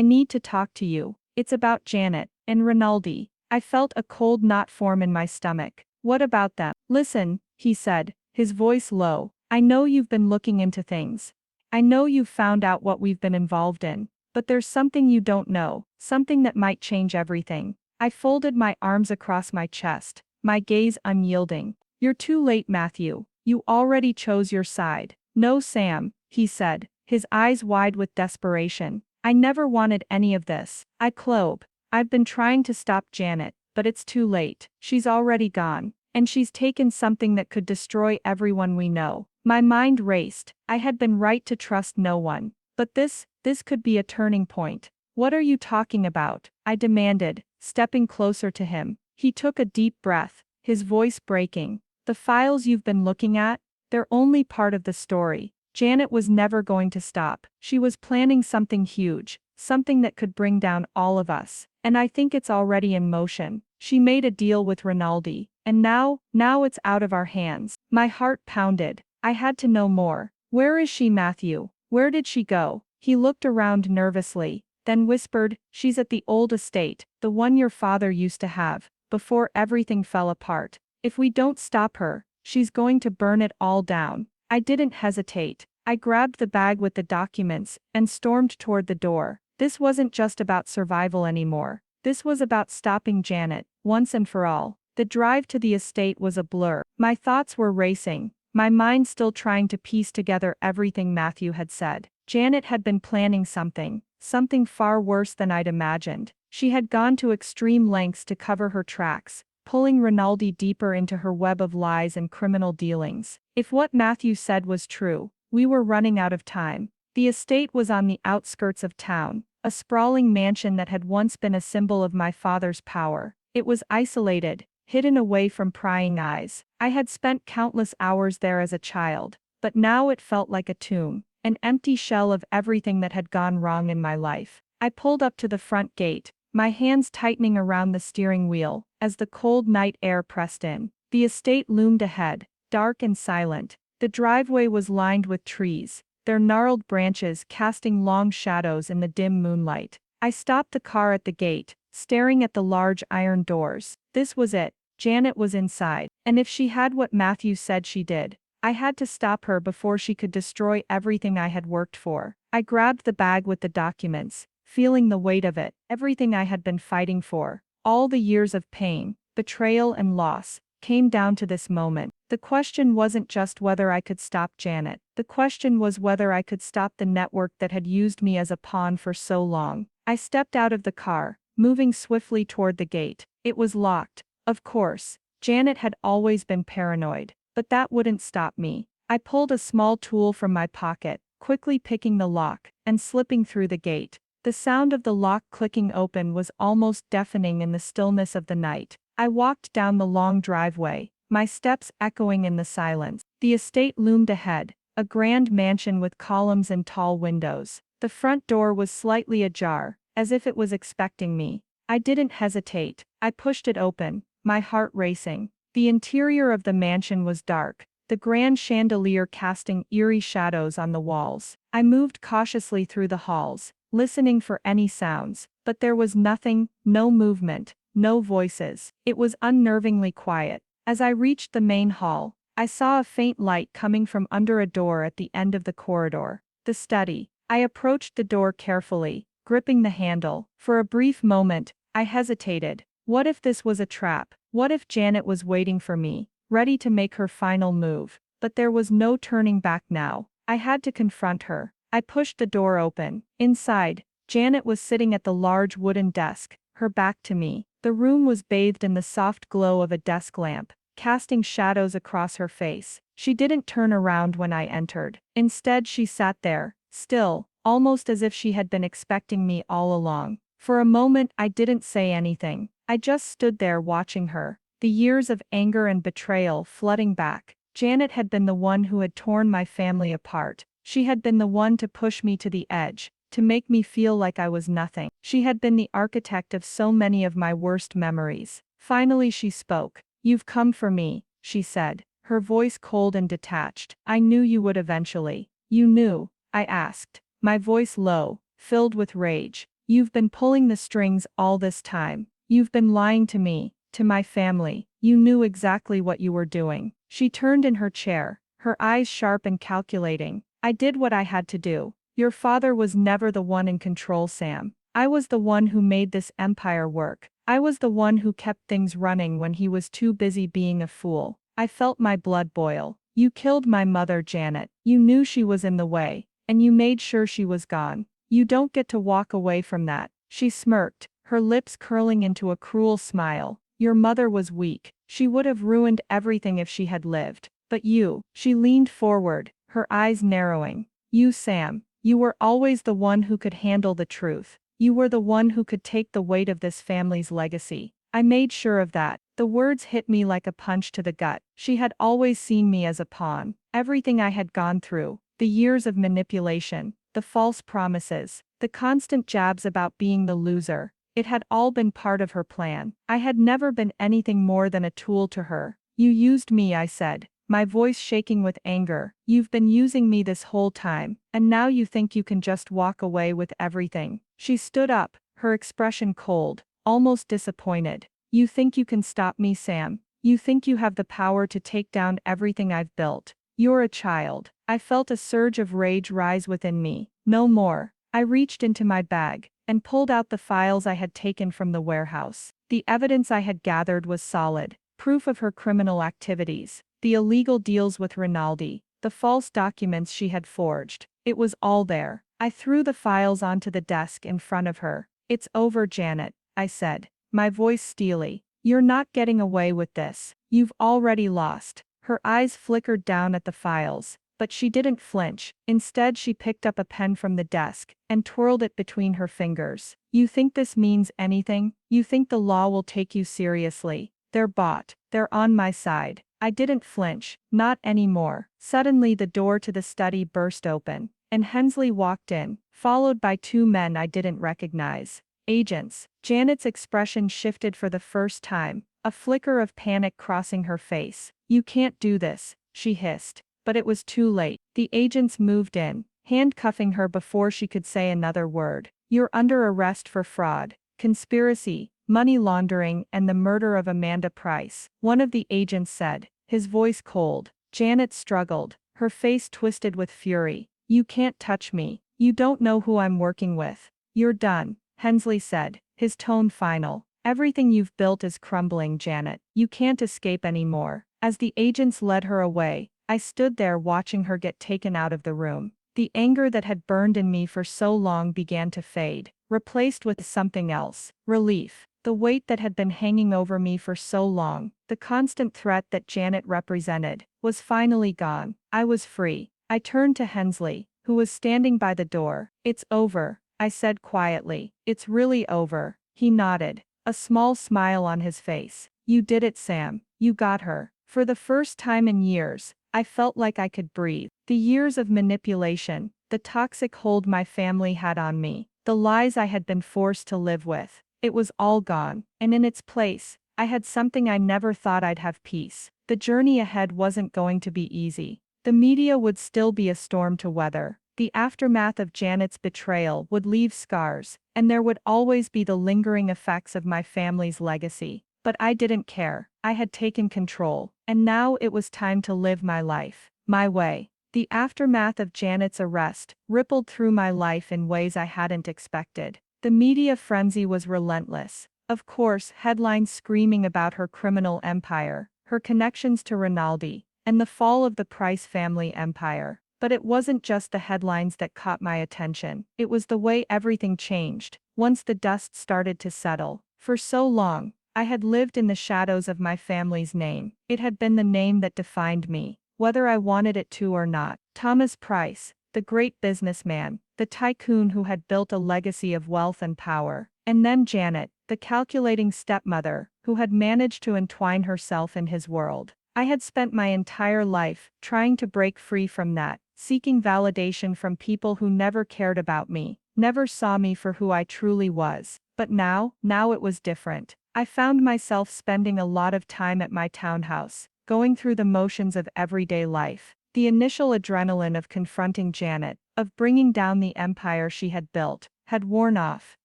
need to talk to you. It's about Janet and Rinaldi. I felt a cold knot form in my stomach. What about them? Listen, he said, his voice low. I know you've been looking into things. I know you've found out what we've been involved in, but there's something you don't know, something that might change everything. I folded my arms across my chest, my gaze unyielding. You're too late, Matthew. You already chose your side. No, Sam, he said, his eyes wide with desperation. I never wanted any of this. I've been trying to stop Janet, but it's too late. She's already gone, and she's taken something that could destroy everyone we know. My mind raced. I had been right to trust no one. But this could be a turning point. What are you talking about? I demanded, stepping closer to him. He took a deep breath, his voice breaking. The files you've been looking at? They're only part of the story. Janet was never going to stop. She was planning something huge, something that could bring down all of us. And I think it's already in motion. She made a deal with Rinaldi. And now it's out of our hands. My heart pounded. I had to know more. Where is she, Matthew? Where did she go? He looked around nervously, then whispered, she's at the old estate, the one your father used to have, before everything fell apart. If we don't stop her, she's going to burn it all down. I didn't hesitate. I grabbed the bag with the documents and stormed toward the door. This wasn't just about survival anymore. This was about stopping Janet, once and for all. The drive to the estate was a blur. My thoughts were racing, my mind still trying to piece together everything Matthew had said. Janet had been planning something far worse than I'd imagined. She had gone to extreme lengths to cover her tracks, pulling Rinaldi deeper into her web of lies and criminal dealings. If what Matthew said was true, we were running out of time. The estate was on the outskirts of town, a sprawling mansion that had once been a symbol of my father's power. It was isolated, hidden away from prying eyes. I had spent countless hours there as a child, but now it felt like a tomb, an empty shell of everything that had gone wrong in my life. I pulled up to the front gate, my hands tightening around the steering wheel, as the cold night air pressed in. The estate loomed ahead, dark and silent. The driveway was lined with trees, their gnarled branches casting long shadows in the dim moonlight. I stopped the car at the gate, staring at the large iron doors. This was it. Janet was inside. And if she had what Matthew said she did, I had to stop her before she could destroy everything I had worked for. I grabbed the bag with the documents, feeling the weight of it, everything I had been fighting for. All the years of pain, betrayal and loss, came down to this moment. The question wasn't just whether I could stop Janet. The question was whether I could stop the network that had used me as a pawn for so long. I stepped out of the car, moving swiftly toward the gate. It was locked. Of course, Janet had always been paranoid, but that wouldn't stop me. I pulled a small tool from my pocket, quickly picking the lock, and slipping through the gate. The sound of the lock clicking open was almost deafening in the stillness of the night. I walked down the long driveway, my steps echoing in the silence. The estate loomed ahead, a grand mansion with columns and tall windows. The front door was slightly ajar, as if it was expecting me. I didn't hesitate. I pushed it open, my heart racing. The interior of the mansion was dark, the grand chandelier casting eerie shadows on the walls. I moved cautiously through the halls, listening for any sounds, but there was nothing, no movement, no voices. It was unnervingly quiet. As I reached the main hall, I saw a faint light coming from under a door at the end of the corridor. The study. I approached the door carefully, gripping the handle. For a brief moment, I hesitated. What if this was a trap? What if Janet was waiting for me, ready to make her final move? But there was no turning back now. I had to confront her. I pushed the door open. Inside, Janet was sitting at the large wooden desk, her back to me. The room was bathed in the soft glow of a desk lamp, casting shadows across her face. She didn't turn around when I entered. Instead, she sat there, still, almost as if she had been expecting me all along. For a moment, I didn't say anything. I just stood there watching her, the years of anger and betrayal flooding back. Janet had been the one who had torn my family apart. She had been the one to push me to the edge, to make me feel like I was nothing. She had been the architect of so many of my worst memories. Finally she spoke. "You've come for me," she said, her voice cold and detached. "I knew you would eventually." "You knew?" I asked, my voice low, filled with rage. "You've been pulling the strings all this time. You've been lying to me, to my family. You knew exactly what you were doing." She turned in her chair, her eyes sharp and calculating. "I did what I had to do. Your father was never the one in control, Sam. I was the one who made this empire work. I was the one who kept things running when he was too busy being a fool." I felt my blood boil. "You killed my mother, Janet. You knew she was in the way, and you made sure she was gone. You don't get to walk away from that." She smirked, her lips curling into a cruel smile. "Your mother was weak. She would have ruined everything if she had lived. But you." She leaned forward, her eyes narrowing. "You, Sam. You were always the one who could handle the truth. You were the one who could take the weight of this family's legacy. I made sure of that." The words hit me like a punch to the gut. She had always seen me as a pawn. Everything I had gone through, the years of manipulation, the false promises, the constant jabs about being the loser, it had all been part of her plan. I had never been anything more than a tool to her. "You used me," I said, my voice shaking with anger. "You've been using me this whole time, and now you think you can just walk away with everything." She stood up, her expression cold, almost disappointed. "You think you can stop me, Sam? You think you have the power to take down everything I've built? You're a child." I felt a surge of rage rise within me. "No more." I reached into my bag and pulled out the files I had taken from the warehouse. The evidence I had gathered was solid. Proof of her criminal activities, the illegal deals with Rinaldi, the false documents she had forged. It was all there. I threw the files onto the desk in front of her. "It's over, Janet," I said, my voice steely. "You're not getting away with this. You've already lost." Her eyes flickered down at the files, but she didn't flinch. Instead, she picked up a pen from the desk and twirled it between her fingers. "You think this means anything? You think the law will take you seriously? They're bought. They're on my side." I didn't flinch, not anymore. Suddenly the door to the study burst open, and Hensley walked in, followed by two men I didn't recognize. Agents. Janet's expression shifted for the first time, a flicker of panic crossing her face. "You can't do this," she hissed. But it was too late. The agents moved in, handcuffing her before she could say another word. "You're under arrest for fraud, conspiracy, money laundering, and the murder of Amanda Price," one of the agents said, his voice cold. Janet struggled, her face twisted with fury. "You can't touch me. You don't know who I'm working with." "You're done," Hensley said, his tone final. "Everything you've built is crumbling, Janet. You can't escape anymore." As the agents led her away, I stood there watching her get taken out of the room. The anger that had burned in me for so long began to fade, replaced with something else: relief. The weight that had been hanging over me for so long, the constant threat that Janet represented, was finally gone. I was free. I turned to Hensley, who was standing by the door. "It's over," I said quietly. "It's really over." He nodded, a small smile on his face. "You did it, Sam. You got her." For the first time in years, I felt like I could breathe. The years of manipulation, the toxic hold my family had on me, the lies I had been forced to live with, it was all gone. And in its place, I had something I never thought I'd have: peace. The journey ahead wasn't going to be easy. The media would still be a storm to weather. The aftermath of Janet's betrayal would leave scars, and there would always be the lingering effects of my family's legacy. But I didn't care. I had taken control, and now it was time to live my life, my way. The aftermath of Janet's arrest rippled through my life in ways I hadn't expected. The media frenzy was relentless. Of course, headlines screaming about her criminal empire, her connections to Rinaldi, and the fall of the Price family empire. But it wasn't just the headlines that caught my attention. It was the way everything changed once the dust started to settle. For so long, I had lived in the shadows of my family's name. It had been the name that defined me, whether I wanted it to or not. Thomas Price, the great businessman, the tycoon who had built a legacy of wealth and power. And then Janet, the calculating stepmother, who had managed to entwine herself in his world. I had spent my entire life trying to break free from that, seeking validation from people who never cared about me, never saw me for who I truly was. But now it was different. I found myself spending a lot of time at my townhouse, going through the motions of everyday life. The initial adrenaline of confronting Janet, of bringing down the empire she had built, had worn off.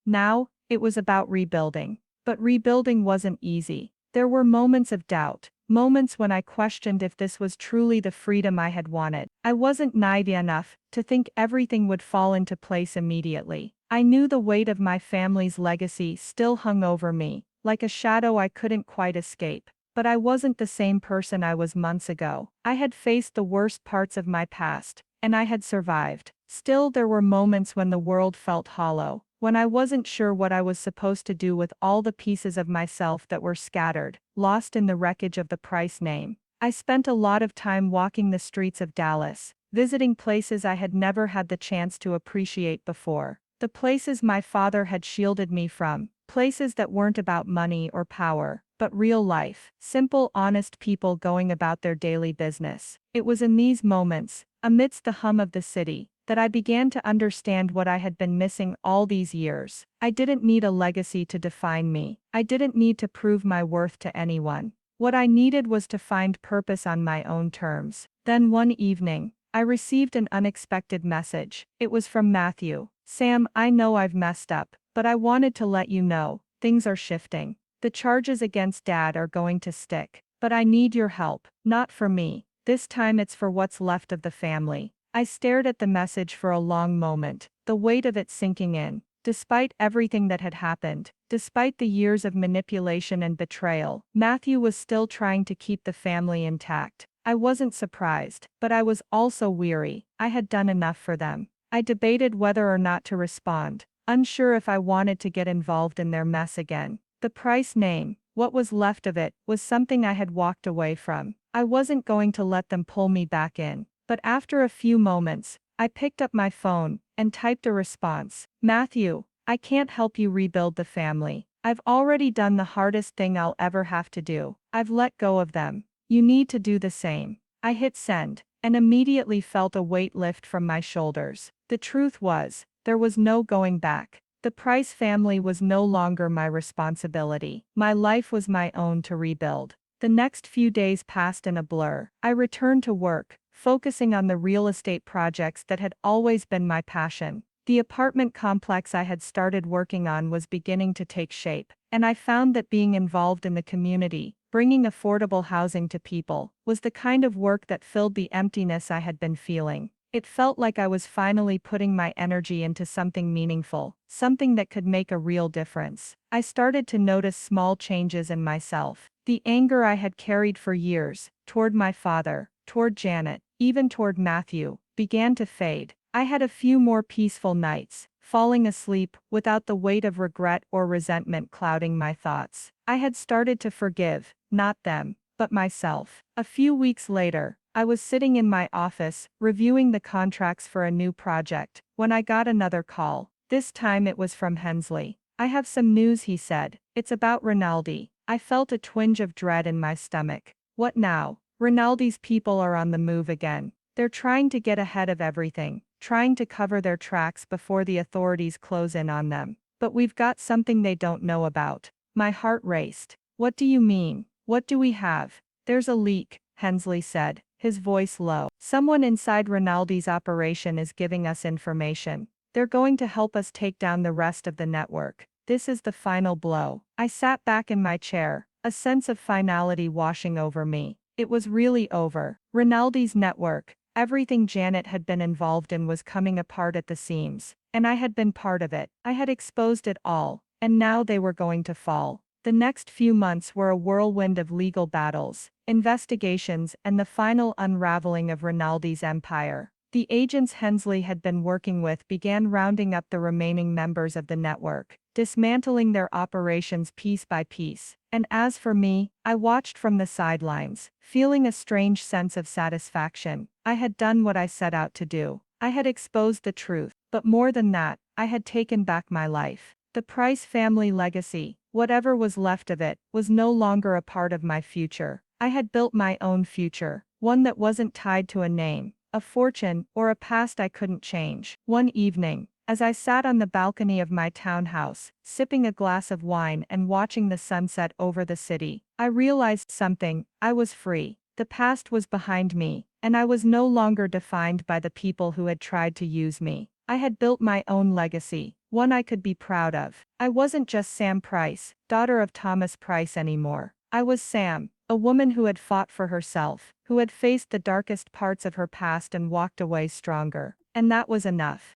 Now, it was about rebuilding. But rebuilding wasn't easy. There were moments of doubt, moments when I questioned if this was truly the freedom I had wanted. I wasn't naive enough to think everything would fall into place immediately. I knew the weight of my family's legacy still hung over me, like a shadow I couldn't quite escape. But I wasn't the same person I was months ago. I had faced the worst parts of my past, and I had survived. Still, there were moments when the world felt hollow, when I wasn't sure what I was supposed to do with all the pieces of myself that were scattered, lost in the wreckage of the Price name. I spent a lot of time walking the streets of Dallas, visiting places I had never had the chance to appreciate before. The places my father had shielded me from, places that weren't about money or power, but real life, simple, honest people going about their daily business. It was in these moments, amidst the hum of the city, that I began to understand what I had been missing all these years. I didn't need a legacy to define me. I didn't need to prove my worth to anyone. What I needed was to find purpose on my own terms. Then one evening, I received an unexpected message. It was from Matthew. "Sam, I know I've messed up, but I wanted to let you know, things are shifting. The charges against Dad are going to stick. But I need your help, not for me. This time it's for what's left of the family." I stared at the message for a long moment, the weight of it sinking in. Despite everything that had happened, despite the years of manipulation and betrayal, Matthew was still trying to keep the family intact. I wasn't surprised, but I was also weary. I had done enough for them. I debated whether or not to respond, unsure if I wanted to get involved in their mess again. The Price name, what was left of it, was something I had walked away from. I wasn't going to let them pull me back in. But after a few moments, I picked up my phone and typed a response. "Matthew, I can't help you rebuild the family. I've already done the hardest thing I'll ever have to do. I've let go of them. You need to do the same." I hit send, and immediately felt a weight lift from my shoulders. The truth was, there was no going back. The Price family was no longer my responsibility. My life was my own to rebuild. The next few days passed in a blur. I returned to work, focusing on the real estate projects that had always been my passion. The apartment complex I had started working on was beginning to take shape, and I found that being involved in the community, bringing affordable housing to people, was the kind of work that filled the emptiness I had been feeling. It felt like I was finally putting my energy into something meaningful, something that could make a real difference. I started to notice small changes in myself. The anger I had carried for years, toward my father, toward Janet, even toward Matthew, began to fade. I had a few more peaceful nights, falling asleep without the weight of regret or resentment clouding my thoughts. I had started to forgive, not them, but myself. A few weeks later, I was sitting in my office, reviewing the contracts for a new project, when I got another call. This time it was from Hensley. "I have some news," he said. "It's about Rinaldi." I felt a twinge of dread in my stomach. What now? Rinaldi's people are on the move again. They're trying to get ahead of everything, trying to cover their tracks before the authorities close in on them. But we've got something they don't know about. My heart raced. "What do you mean? What do we have?" "There's a leak," Hensley said, his voice low. "Someone inside Rinaldi's operation is giving us information. They're going to help us take down the rest of the network. This is the final blow." I sat back in my chair, a sense of finality washing over me. It was really over. Rinaldi's network, everything Janet had been involved in, was coming apart at the seams, and I had been part of it. I had exposed it all, and now they were going to fall. The next few months were a whirlwind of legal battles, investigations, and the final unraveling of Rinaldi's empire. The agents Hensley had been working with began rounding up the remaining members of the network, dismantling their operations piece by piece. And as for me, I watched from the sidelines, feeling a strange sense of satisfaction. I had done what I set out to do. I had exposed the truth, but more than that, I had taken back my life. The Price family legacy, whatever was left of it, was no longer a part of my future. I had built my own future, one that wasn't tied to a name, a fortune, or a past I couldn't change. One evening, as I sat on the balcony of my townhouse, sipping a glass of wine and watching the sunset over the city, I realized something. I was free. The past was behind me, and I was no longer defined by the people who had tried to use me. I had built my own legacy, one I could be proud of. I wasn't just Sam Price, daughter of Thomas Price, anymore. I was Sam, a woman who had fought for herself, who had faced the darkest parts of her past and walked away stronger. And that was enough.